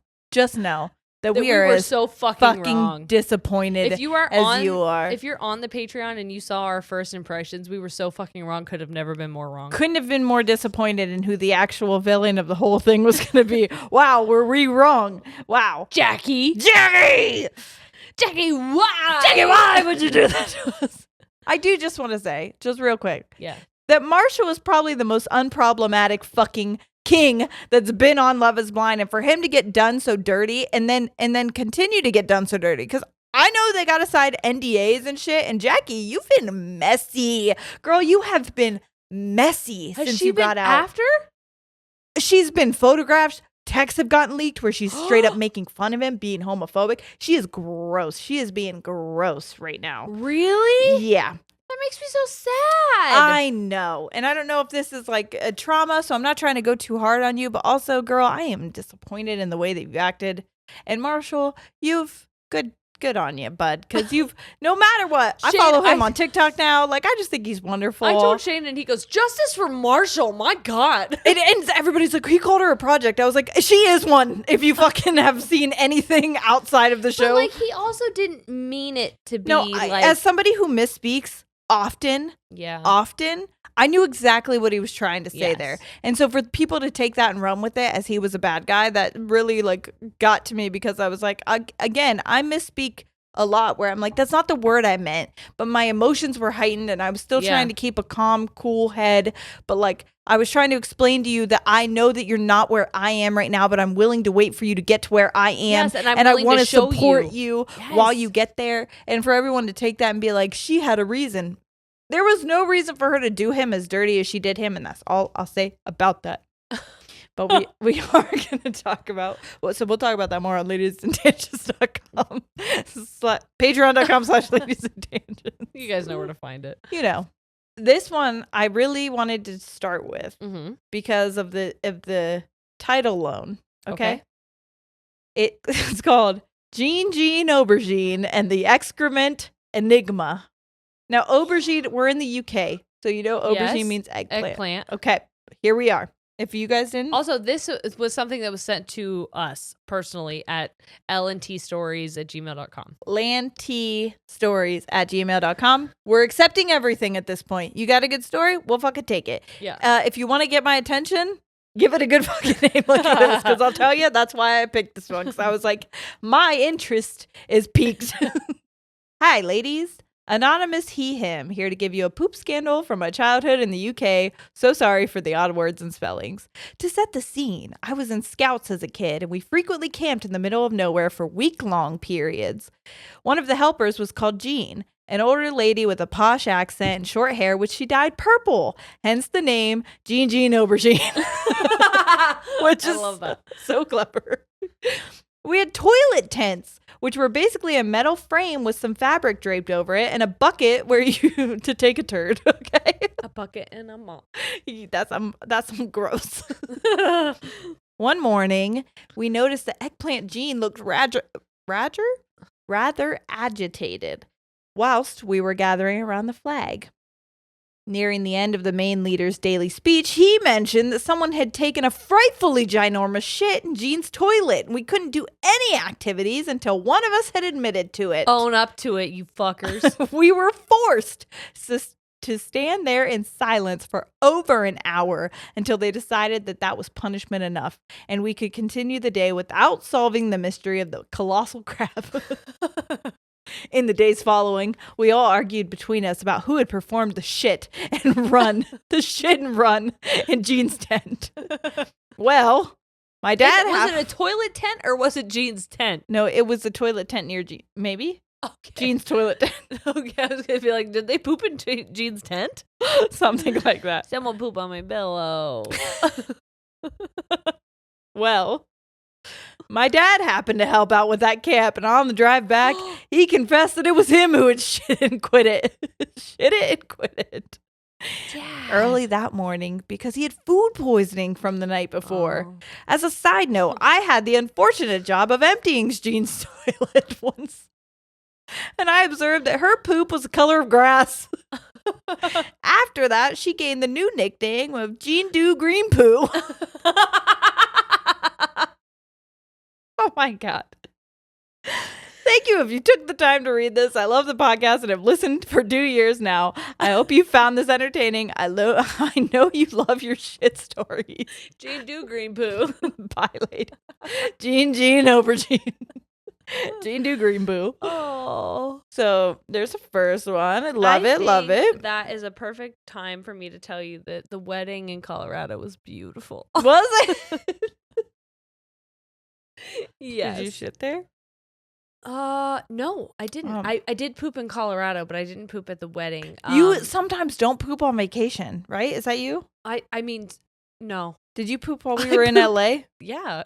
that we are so fucking wrong. Disappointed if you are as you are. If you're on the Patreon and you saw our first impressions, we were so fucking wrong. Could have never been more wrong. Couldn't have been more disappointed in who the actual villain of the whole thing was going to be. Wow, were we wrong? Wow. Jackie, why? Jackie, why would you do that to us? I do just want to say, just real quick, that Marshall is probably the most unproblematic fucking king that's been on Love is Blind, and for him to get done so dirty and then continue to get done so dirty, because I know they got to sign NDAs and shit, and Jackie, you've been messy. Girl, you have been messy since you got out. After? She's been photographed. Texts have gotten leaked where she's straight up making fun of him, being homophobic. She is gross. She is being gross right now. Really? Yeah. That makes me so sad. I know. And I don't know if this is like a trauma, so I'm not trying to go too hard on you. But also, girl, I am disappointed in the way that you acted. And Marshall, you've good on you, bud. Because you've, no matter what, Shane, I follow him on TikTok now. Like, I just think he's wonderful. I told Shane and he goes, justice for Marshall. My God. And everybody's like, he called her a project. I was like, she is one. If you fucking have seen anything outside of the show. But like, he also didn't mean it to be as somebody who misspeaks, often, I knew exactly what he was trying to say there. And so for people to take that and run with it as he was a bad guy, that really like got to me, because I was like, again, I misspeak a lot where I'm like, that's not the word I meant, but my emotions were heightened and I was still trying to keep a calm, cool head. But like, I was trying to explain to you that I know that you're not where I am right now, but I'm willing to wait for you to get to where I am. Yes, and I want to support you while you get there. And for everyone to take that and be like, she had a reason. There was no reason for her to do him as dirty as she did him, and that's all I'll say about that. But we are going to talk about, so we'll talk about that more on ladiesandtangents.com. Patreon.com/ladiesandtangents. You guys know where to find it. You know, this one I really wanted to start with because of the title alone. Okay. It's called Jean Aubergine and the Excrement Enigma. Now, aubergine, we're in the UK, so you know aubergine means eggplant. Okay, here we are. If you guys didn't. Also, this was something that was sent to us personally at landtstories@gmail.com. landtstories@gmail.com. We're accepting everything at this point. You got a good story? We'll fucking take it. Yeah. If you want to get my attention, give it a good fucking name like this, because I'll tell you, that's why I picked this one, because I was like, my interest is piqued. Hi, ladies. Anonymous he, him, here to give you a poop scandal from my childhood in the UK. So sorry for the odd words and spellings. To set the scene, I was in Scouts as a kid, and we frequently camped in the middle of nowhere for week-long periods. One of the helpers was called Jean, an older lady with a posh accent and short hair, which she dyed purple, hence the name Jean Aubergine. Which is so clever. We had toilet tents, which were basically a metal frame with some fabric draped over it and a bucket where you to take a turd. Okay, a bucket and a mop. That's some gross. One morning, we noticed that Eggplant Jean looked rather agitated, whilst we were gathering around the flag. Nearing the end of the main leader's daily speech, he mentioned that someone had taken a frightfully ginormous shit in Jean's toilet, and we couldn't do any activities until one of us had admitted to it. Own up to it, you fuckers. We were forced to stand there in silence for over an hour until they decided that that was punishment enough, and we could continue the day without solving the mystery of the colossal crab. In the days following, we all argued between us about who had performed the shit and run in Jean's tent. Well, my dad was it a toilet tent or was it Jean's tent? No, it was a toilet tent near Jean. Maybe. Okay. Jean's toilet tent. Okay, I was gonna be like, did they poop in Jean's tent? Something like that. Someone poop on my pillow. Well, My dad happened to help out with that camp, and on the drive back, he confessed that it was him who had shit and quit it. Shit it and quit it. Dad. Early that morning because he had food poisoning from the night before. Oh. As a side note, I had the unfortunate job of emptying Jean's toilet once. And I observed that her poop was the color of grass. After that, she gained the new nickname of Jean Do Green Poo. Oh my God. Thank you if you took the time to read this. I love the podcast and have listened for 2 years now. I hope you found this entertaining. I know you love your shit stories. Jean Do Green Poo. Bye, lady. Jean over Jean. Jean Do Green Poo. Oh. So there's the first one. I love it. That is a perfect time for me to tell you that the wedding in Colorado was beautiful. Was it? Yes. Did you shit there? No, I didn't. I did poop in Colorado, but I didn't poop at the wedding. You sometimes don't poop on vacation, right? Is that you? I mean, no. Did you poop while we were in LA? Yeah.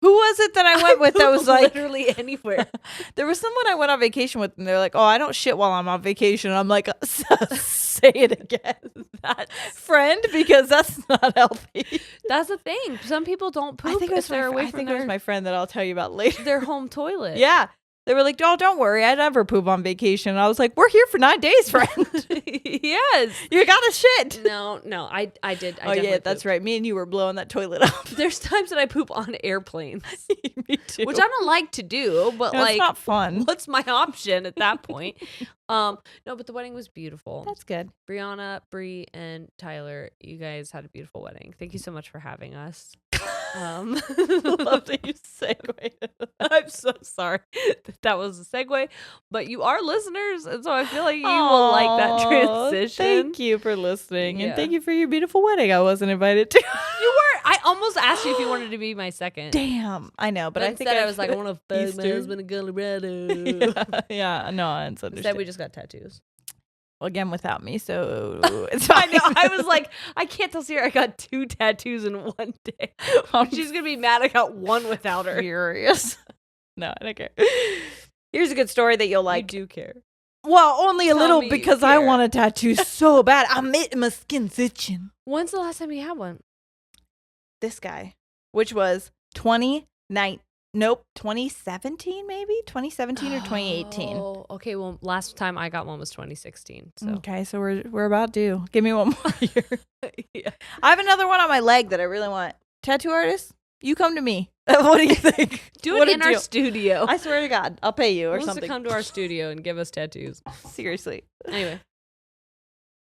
Who was it that I went with that was like literally anywhere? There was someone I went on vacation with, and they're like, "Oh, I don't shit while I'm on vacation." I'm like, "Say it again, that friend, because that's not healthy." That's the thing. Some people don't poop. I think it was my friend that I'll tell you about later. Their home toilet. Yeah. They were like, "Oh, don't worry. I never poop on vacation." And I was like, "We're here for 9 days, friend." Yes. You gotta shit. No, I did. Oh, yeah, that's right. Me and you were blowing that toilet up. There's times that I poop on airplanes. Me too. Which I don't like to do, but it's not fun. What's my option at that point? No, but the wedding was beautiful. That's good. Brianna, Bree, and Tyler, you guys had a beautiful wedding. Thank you so much for having us. I love that you segued. I'm so sorry that was a segue, but you are listeners, and so I feel like you will like that transition. Thank you for listening, and thank you for your beautiful wedding. I wasn't invited to. You were. I almost asked you if you wanted to be my second. Damn, I know, but I think I was like, I want to fuck my husband in Colorado. Yeah, no, it's understood. Instead, we just got tattoos. Well, again, without me, so it's fine. I know. I was like, I can't tell Sierra I got 2 tattoos in one day. She's gonna be mad I got 1 without her. Furious. No, I don't care. Here's a good story that you'll like. You do care. Well, only a little because I want a tattoo so bad. My skin's itching. When's the last time you had one? This guy, which was 2017, maybe 2017 or 2018. Oh, okay. Well, last time I got one was 2016. So. Okay, so we're about due. Give me one more year. Yeah. I have another one on my leg that I really want. Tattoo artist, you come to me. What do you think? Do it in our studio. I swear to God, I'll pay you or something. To come to our studio and give us tattoos. Seriously. Anyway,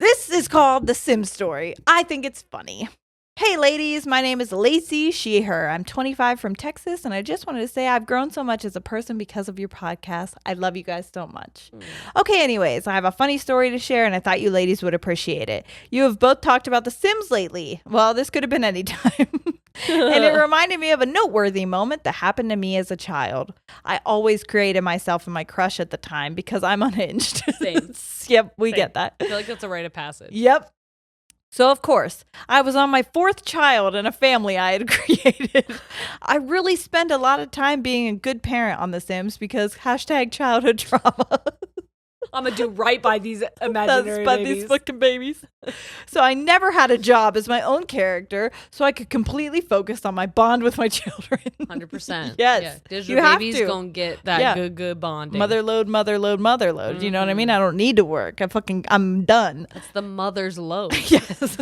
this is called The Sim Story. I think it's funny. Hey ladies, my name is Lacey, she, her. I'm 25 from Texas, and I just wanted to say I've grown so much as a person because of your podcast. I love you guys so much. Okay, anyways, I have a funny story to share, and I thought you ladies would appreciate it. You have both talked about The Sims lately. Well, this could have been any time. And it reminded me of a noteworthy moment that happened to me as a child. I always created myself and my crush at the time because I'm unhinged. Same. Yep, we get that. I feel like that's a rite of passage. Yep. So, of course, I was on my 4th child in a family I had created. I really spent a lot of time being a good parent on The Sims because #childhood trauma. I'm going to do right by these imaginary babies. These fucking babies. So I never had a job as my own character, so I could completely focus on my bond with my children. 100%. Yes. Yeah. Digital babies going to get that good bonding. Mother load. Mm-hmm. You know what I mean? I don't need to work. I'm done. That's the mother's load. Yes.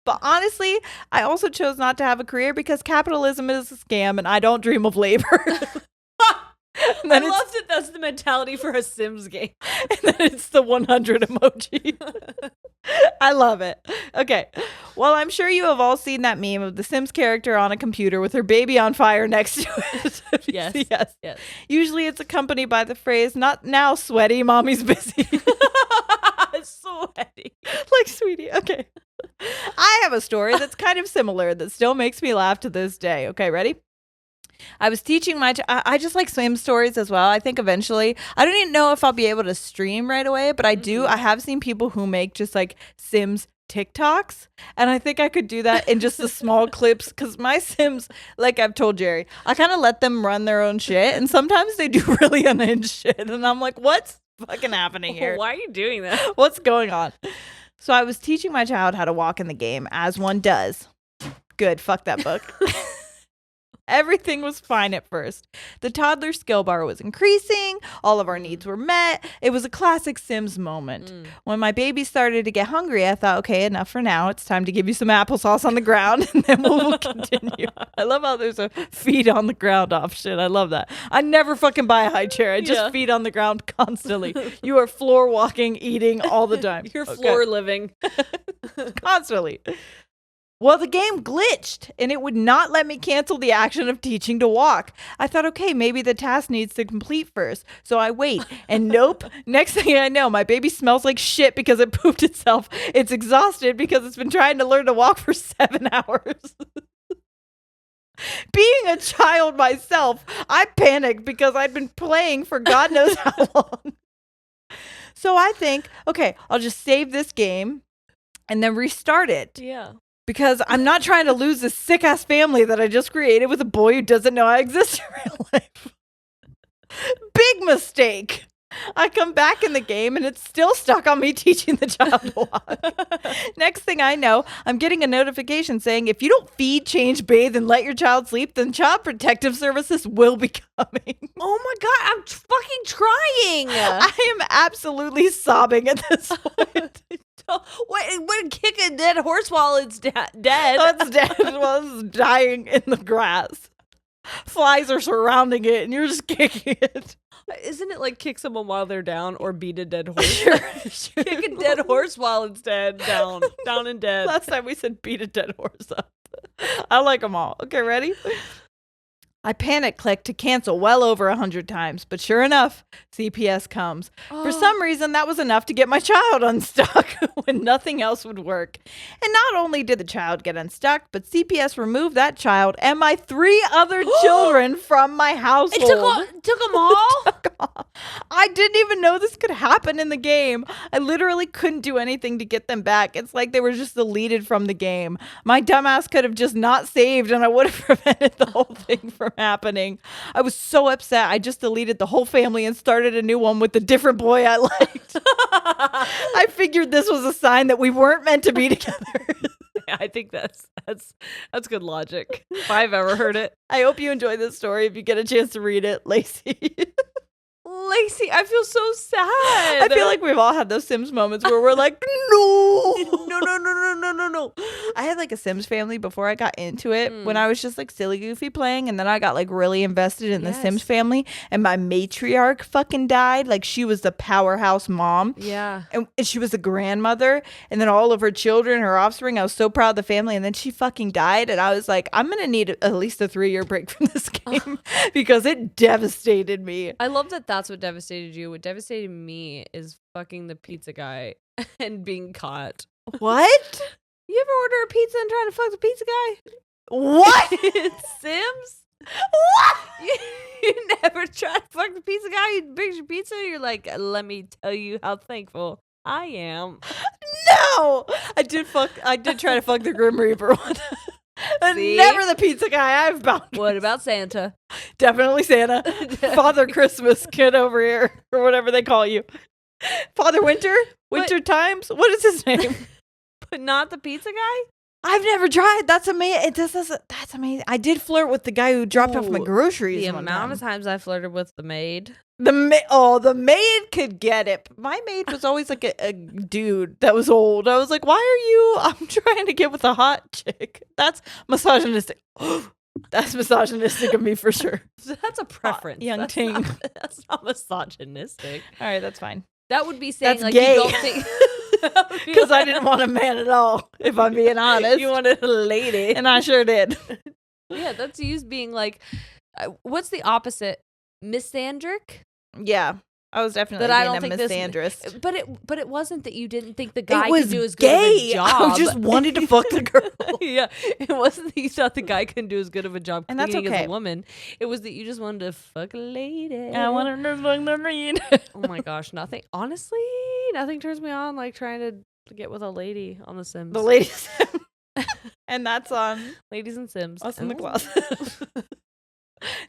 But honestly, I also chose not to have a career because capitalism is a scam and I don't dream of labor. I love that that's the mentality for a Sims game. And then it's the 100 emoji. I love it. Okay. Well, I'm sure you have all seen that meme of the Sims character on a computer with her baby on fire next to it. Yes. Usually it's accompanied by the phrase, "Not now, sweaty, mommy's busy." Sweaty. Like, sweetie. Okay. I have a story that's kind of similar that still makes me laugh to this day. Okay, ready? I was teaching I just like Sim stories as well. I think eventually, I don't even know if I'll be able to stream right away, but I do. I have seen people who make just like Sims TikToks, and I think I could do that in just the small clips, because my Sims, like I've told Jerry, I kind of let them run their own shit, and sometimes they do really unhinged shit, and I'm like, what's fucking happening here? Why are you doing that? What's going on? So I was teaching my child how to walk in the game, as one does. Good, fuck that book. Everything was fine at first. The toddler skill bar was increasing. All of our needs were met. It was a classic Sims moment. When my baby started to get hungry, I thought, okay, enough for now. It's time to give you some applesauce on the ground, and then we'll continue. I love how there's a feet on the ground option. I love that. I never fucking buy a high chair. I just feet on the ground constantly. You are floor walking, eating all the time. You're floor living. Constantly. Well, the game glitched, and it would not let me cancel the action of teaching to walk. I thought, okay, maybe the task needs to complete first. So I wait, and nope. Next thing I know, my baby smells like shit because it pooped itself. It's exhausted because it's been trying to learn to walk for 7 hours. Being a child myself, I panicked because I'd been playing for God knows how long. So I think, okay, I'll just save this game and then restart it. Yeah. Because I'm not trying to lose this sick-ass family that I just created with a boy who doesn't know I exist in real life. Big mistake. I come back in the game and it's still stuck on me teaching the child to walk. Next thing I know, I'm getting a notification saying, if you don't feed, change, bathe, and let your child sleep, then Child Protective Services will be coming. Oh my God, I'm fucking trying. I am absolutely sobbing at this point. Wait, kick a dead horse while it's dead. It's dead while it's dying in the grass. Flies are surrounding it, and you're just kicking it. Isn't it like kick someone while they're down, or beat a dead horse? Sure. Kick a dead horse while it's dead, down and dead. Last time we said beat a dead horse up. I like them all. Okay, ready? I panic clicked to cancel well over 100 times, but sure enough, CPS comes. For some reason, that was enough to get my child unstuck when nothing else would work. And not only did the child get unstuck, but CPS removed that child and my 3 other children from my household. It took them all? I didn't even know this could happen in the game. I literally couldn't do anything to get them back. It's like they were just deleted from the game. My dumbass could have just not saved, and I would have prevented the whole thing from happening. I was so upset. I just deleted the whole family and started a new one with a different boy I liked. I figured this was a sign that we weren't meant to be together. I think that's good logic, if I've ever heard it. I hope you enjoy this story. If you get a chance to read it, Lacey. Lacey, I feel so sad. I feel like we've all had those Sims moments where we're like, no. I had like a Sims family before I got into it when I was just like silly goofy playing, and then I got like really invested in the Sims family, and my matriarch fucking died. Like, she was the powerhouse mom. Yeah. And she was a grandmother, and then all of her children, her offspring. I was so proud of the family, and then she fucking died, and I was like, I'm gonna need at least a 3-year break from this game because it devastated me. I love that that's what devastated you. What devastated me is fucking the pizza guy and being caught. What? You ever order a pizza and try to fuck the pizza guy? What? Sims? What? You never try to fuck the pizza guy? He brings your pizza and you're like, let me tell you how thankful I am. No! I did try to fuck the Grim Reaper one. Never the pizza guy. I've boundaries. What about Santa? Definitely Santa. Father Christmas, get over here, or whatever they call you. Father Winter? Winter Times? What is his name? But not the pizza guy? I've never tried. That's amazing. That's amazing. I did flirt with the guy who dropped off my groceries. The amount of times I flirted with the maid. The maid could get it. My maid was always like a dude that was old. I was like, why are you? I'm trying to get with a hot chick. That's misogynistic. That's misogynistic of me for sure. That's a preference. Young ting. That's not misogynistic. All right, that's fine. That would be saying that's like gay. you don't think. Because I didn't want a man at all, if I'm being honest. You wanted a lady. And I sure did. Yeah, that's you being like, what's the opposite? Misandric? Yeah. I was definitely being a misandrist. But it wasn't that you didn't think the guy could do as good of a job. I just wanted to fuck the girl. Yeah. It wasn't that you thought the guy couldn't do as good of a job and cleaning that's okay. as a woman. It was that you just wanted to fuck a lady. I wanted to fuck the lady. Oh my gosh, nothing turns me on like trying to To get with a lady on The Sims. The Ladies. And that's on Ladies and Sims. Us in the Closet.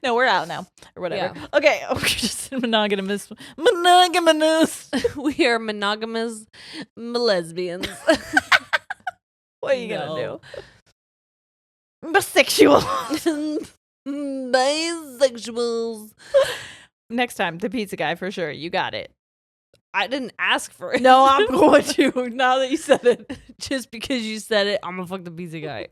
No, we're out now. Or whatever. Yeah. Okay. We're just monogamous. We are monogamous lesbians. What are you going to do? Bisexual. Bisexuals. Next time, the pizza guy for sure. You got it. I didn't ask for it. No, I'm going to. Now that you said it. Just because you said it, I'm going to fuck the pizza guy.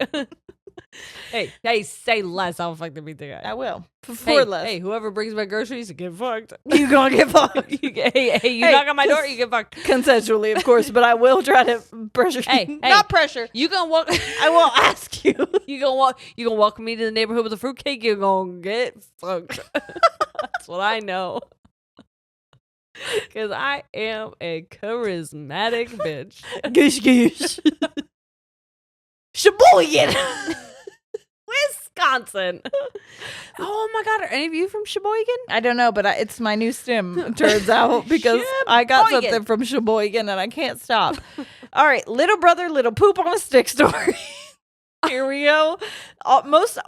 Hey, say less. I'll fuck the pizza guy. I will. For less. Hey, whoever brings my groceries, get fucked. You gonna get fucked. Hey, knock on my door, you get fucked. Consensually, of course, but I will try to pressure you. Hey, not pressure. You gonna walk. I will ask you. You gonna walk me to the neighborhood with a fruitcake, you're gonna get fucked. That's what I know. Because I am a charismatic bitch. Goosh goosh. Sheboygan. Wisconsin. Oh my God, are any of you from Sheboygan? I don't know, but it's my new stim, it turns out, because I got something from Sheboygan and I can't stop. All right, little brother, little poop on a stick story. Here we go. Almost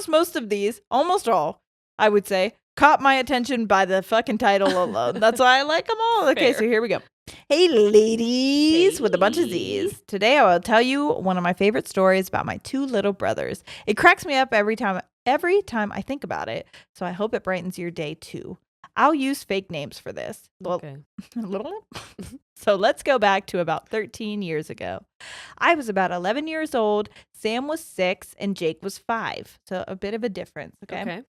most of these, almost all, I would say, caught my attention by the fucking title alone. That's why I like them all. Okay, so here we go. Hey, ladies, with a bunch of Z's. Today I will tell you one of my favorite stories about my two little brothers. It cracks me up every time I think about it, so I hope it brightens your day too. I'll use fake names for this. Well, okay. So let's go back to about 13 years ago. I was about 11 years old, Sam was 6, and Jake was 5. So a bit of a difference, okay?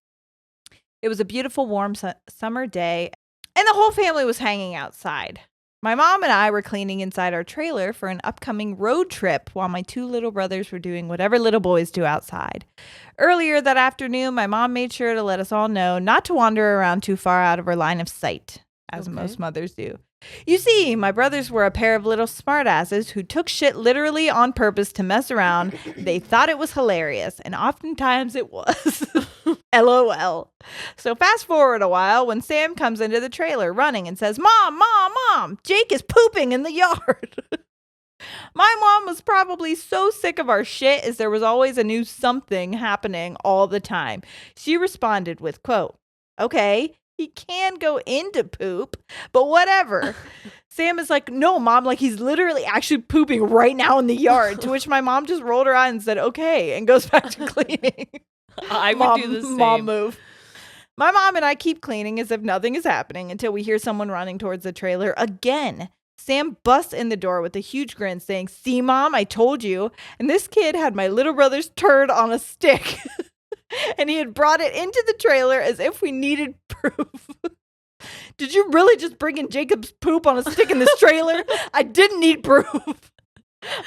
It was a beautiful, warm summer day, and the whole family was hanging outside. My mom and I were cleaning inside our trailer for an upcoming road trip while my two little brothers were doing whatever little boys do outside. Earlier that afternoon, my mom made sure to let us all know not to wander around too far out of her line of sight, as most mothers do. You see, my brothers were a pair of little smartasses who took shit literally on purpose to mess around. They thought it was hilarious, and oftentimes it was. LOL. So fast forward a while when Sam comes into the trailer running and says, Mom, Jake is pooping in the yard. My mom was probably so sick of our shit as there was always a new something happening all the time. She responded with, quote, okay, he can go into poop, but whatever. Sam is like, no, Mom, like he's literally actually pooping right now in the yard. To which my mom just rolled her eyes and said, okay, and goes back to cleaning. I would do the same. Mom move. My mom and I keep cleaning as if nothing is happening until we hear someone running towards the trailer again. Sam busts in the door with a huge grin saying, see, Mom, I told you. And this kid had my little brother's turd on a stick. And he had brought it into the trailer as if we needed proof. Did you really just bring in Jacob's poop on a stick in this trailer? I didn't need proof.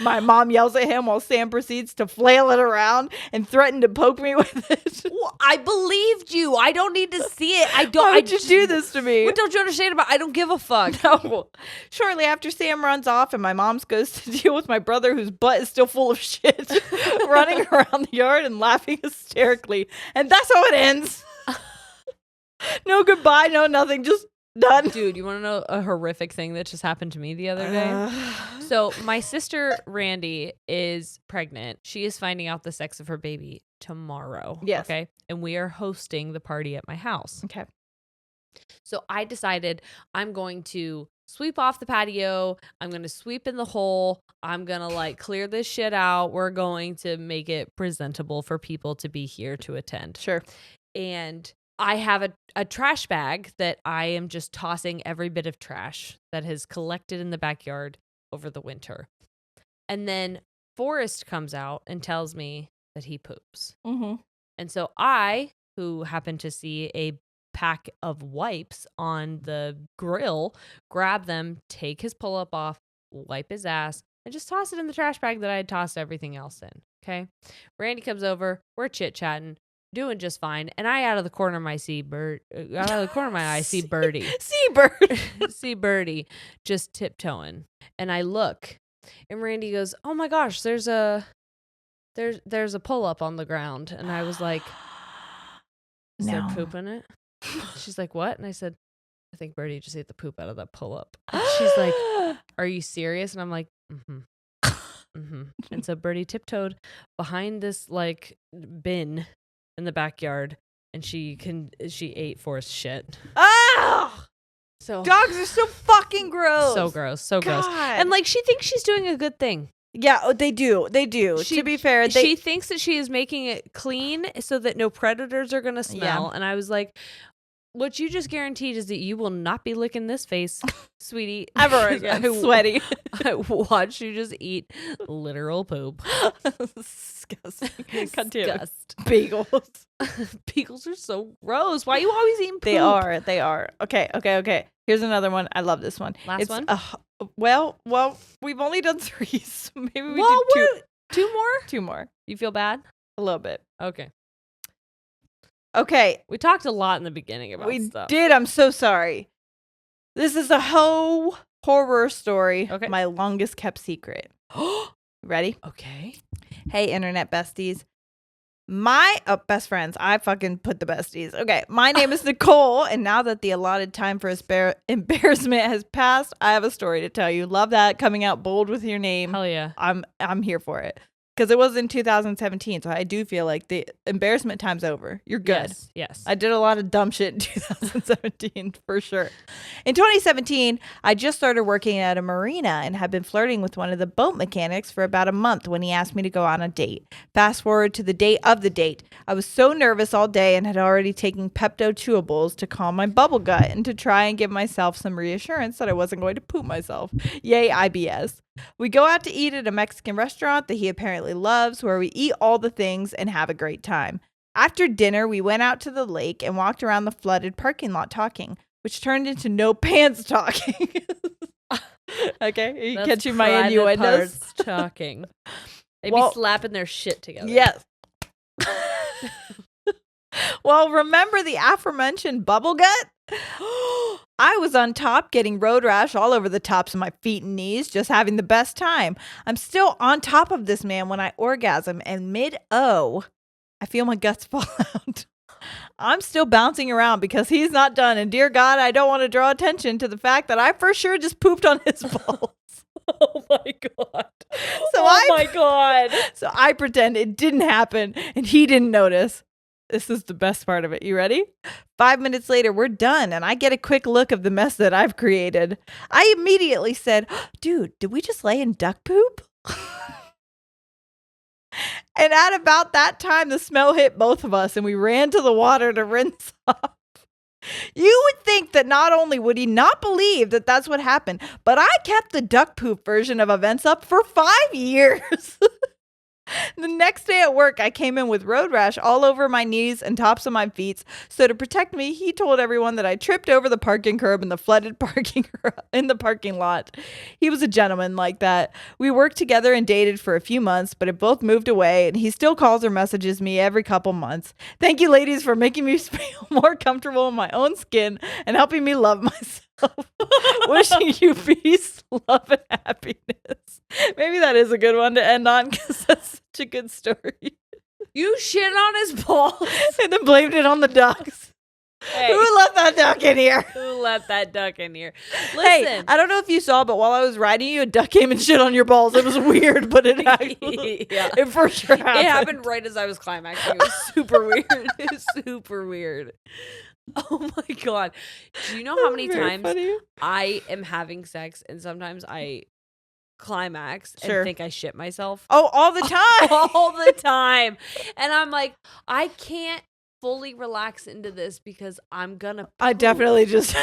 My mom yells at him while Sam proceeds to flail it around and threaten to poke me with it. Well, I believed you. I don't need to see it. Why would you do this to me? What don't you understand about? I don't give a fuck. No. Shortly after, Sam runs off and my mom goes to deal with my brother whose butt is still full of shit, running around the yard and laughing hysterically. And that's how it ends. No goodbye, no nothing, just done. Dude, you want to know a horrific thing that just happened to me the other day? So my sister Randy is pregnant. She is finding out the sex of her baby tomorrow. Yes. Okay. And we are hosting the party at my house. Okay. So I decided I'm going to sweep off the patio. I'm going to sweep in the hole. I'm going to like clear this shit out. We're going to make it presentable for people to be here to attend. Sure. And I have a trash bag that I am just tossing every bit of trash that has collected in the backyard over the winter. And then Forrest comes out and tells me that he poops. Mm-hmm. And so I, who happened to see a pack of wipes on the grill, grab them, take his pull-up off, wipe his ass, and just toss it in the trash bag that I had tossed everything else in. Okay. Randy comes over. We're chit-chatting. Doing just fine, and out of the corner of my eye see Birdie. See Birdie just tiptoeing, and I look, and Randy goes, "Oh my gosh, there's a pull up on the ground," and I was like, "Is there poop in it?" She's like, "What?" And I said, I think Birdie just ate the poop out of that pull-up. And she's like, are you serious? And I'm like, mm-hmm. Mm-hmm. And so Birdie tiptoed behind this like bin in the backyard, and she ate Forrest's shit. Oh! So dogs are so fucking gross. So gross. And like she thinks she's doing a good thing. Yeah, they do. To be fair, she thinks that she is making it clean so that no predators are going to smell. Yeah. And I was like, what you just guaranteed is that you will not be licking this face, sweetie. Ever again. Sweaty. I watched you just eat literal poop. Disgusting. Disgust. Beagles. Beagles are so gross. Why are you always eating poop? They are. Okay. Here's another one. I love this one. Last one? Well, we've only done 3, so maybe we do 2. 2 more? 2 more. You feel bad? A little bit. Okay. We talked a lot in the beginning about stuff. We did. I'm so sorry. This is a whole horror story. Okay. My longest kept secret. Ready? Okay. Hey, internet besties. My best friends. I fucking put the besties. Okay. My name is Nicole, and now that the allotted time for embarrassment has passed, I have a story to tell you. Love that, coming out bold with your name. Hell yeah. I'm here for it. Because it was in 2017, so I do feel like the embarrassment time's over. You're good. Yes. I did a lot of dumb shit in 2017, for sure. In 2017, I just started working at a marina and had been flirting with one of the boat mechanics for about a month when he asked me to go on a date. Fast forward to the date of the date. I was so nervous all day and had already taken Pepto-Chewables to calm my bubble gut and to try and give myself some reassurance that I wasn't going to poop myself. Yay, IBS. We go out to eat at a Mexican restaurant that he apparently loves, where we eat all the things and have a great time. After dinner, we went out to the lake and walked around the flooded parking lot talking, which turned into no pants talking. Okay, are you catching my innuendos? Talking. They'd be slapping their shit together. Yes. Well, remember the aforementioned bubble gut? I was on top getting road rash all over the tops of my feet and knees, just having the best time. I'm still on top of this man when I orgasm, and mid-O, I feel my guts fall out. I'm still bouncing around because he's not done, and dear God, I don't want to draw attention to the fact that I for sure just pooped on his balls. Oh my God. So I pretend it didn't happen and he didn't notice. This is the best part of it. You ready? 5 minutes later, we're done, and I get a quick look of the mess that I've created. I immediately said, dude, did we just lay in duck poop? And at about that time, the smell hit both of us, and we ran to the water to rinse off. You would think that not only would he not believe that that's what happened, but I kept the duck poop version of events up for 5 years. The next day at work, I came in with road rash all over my knees and tops of my feet. So to protect me, he told everyone that I tripped over the parking curb in the flooded parking lot. He was a gentleman like that. We worked together and dated for a few months, but have both moved away, and he still calls or messages me every couple months. Thank you, ladies, for making me feel more comfortable in my own skin and helping me love myself. Wishing you peace, love, and happiness. Maybe that is a good one to end on because that's such a good story. You shit on his balls and then blamed it on the ducks. Hey. Who let that duck in here? Listen, hey, I don't know if you saw, but while I was riding you, a duck came and shit on your balls. It was weird, but it actually, it for sure happened. It happened right as I was climaxing. It was super weird. Oh my God. Do you know how many times I am having sex and sometimes I climax and think I shit myself? Oh, all the time. All the time. And I'm like, I can't fully relax into this because I'm gonna poop. I definitely just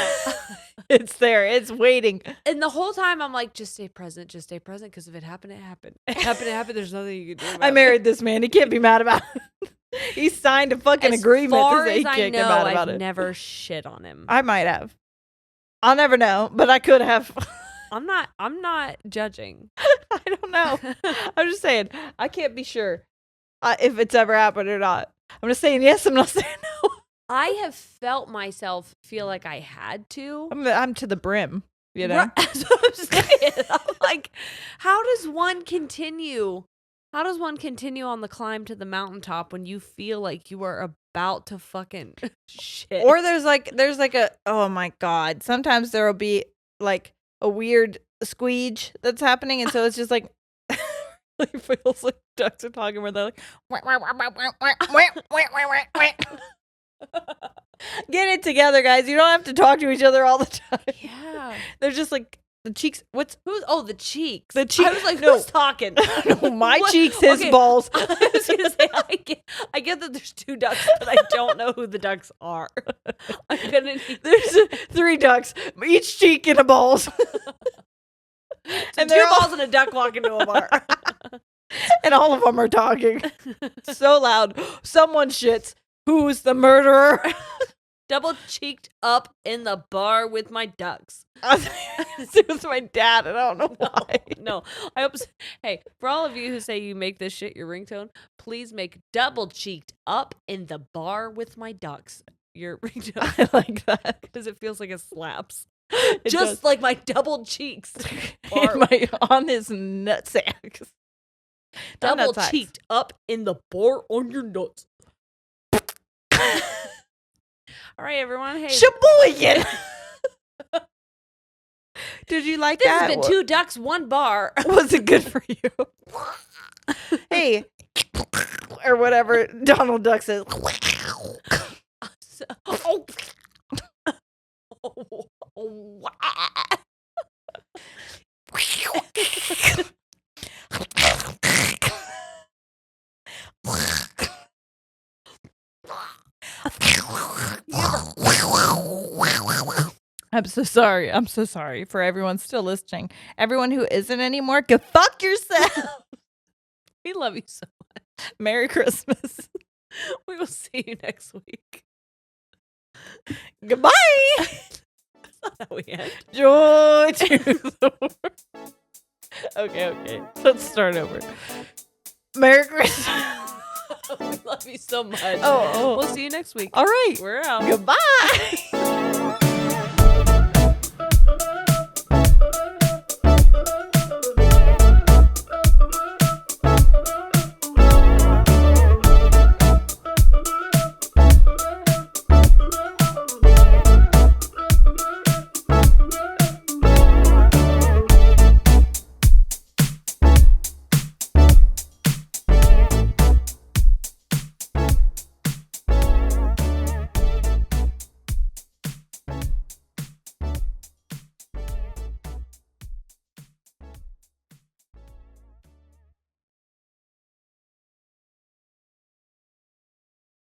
it's there, it's waiting, and the whole time I'm like, just stay present, because if it happened, it happened. There's nothing you can do about I married this man, he can't be mad about it. He signed a fucking agreement to say he can't get mad about it. I've never shit on him. I might have. I'll never know, but I could have. I'm not judging. I don't know. I'm just saying I can't be sure if it's ever happened or not. I'm just saying yes, I'm not saying no. I have felt myself feel like I had to. I'm to the brim, you know? That's what I'm saying. I'm like, how does one continue on the climb to the mountaintop when you feel like you are about to fucking shit. Or there's like a, oh my God. Sometimes there will be like a weird squeege that's happening. And so it's just like, it feels like ducks are talking where they're like, get it together, guys. You don't have to talk to each other all the time. Yeah. They're just like, the cheeks. The cheeks. The cheeks. I was like, who's talking? No, my cheeks, his balls. I was gonna say, I get that there's 2 ducks, but I don't know who the ducks are. I'm gonna need. There's 3 ducks, each cheek and a balls. And 2 balls and a duck walk into a bar. And all of them are talking so loud. Someone shits. Who's the murderer? Double cheeked up in the bar with my ducks. It was my dad, and I don't know why. No. I hope. Hey, for all of you who say you make this shit your ringtone, please make double cheeked up in the bar with my ducks your ringtone. I like that because it feels like it slaps. It Just does. like my double cheeks on his nutsacks. Double cheeked up in the bar on your nuts. All right, everyone. Hey, Sheboygan. Did you like that? This has been 2 ducks, 1 bar. Was it good for you? Hey, or whatever Donald Duck says. I'm so sorry. I'm so sorry for everyone still listening. Everyone who isn't anymore, go fuck yourself. We love you so much. Merry Christmas. We will see you next week. Goodbye. That's not how we end. Joy to the world. Okay. Let's start over. Merry Christmas. We love you so much. Oh. We'll see you next week. All right. We're out. Goodbye.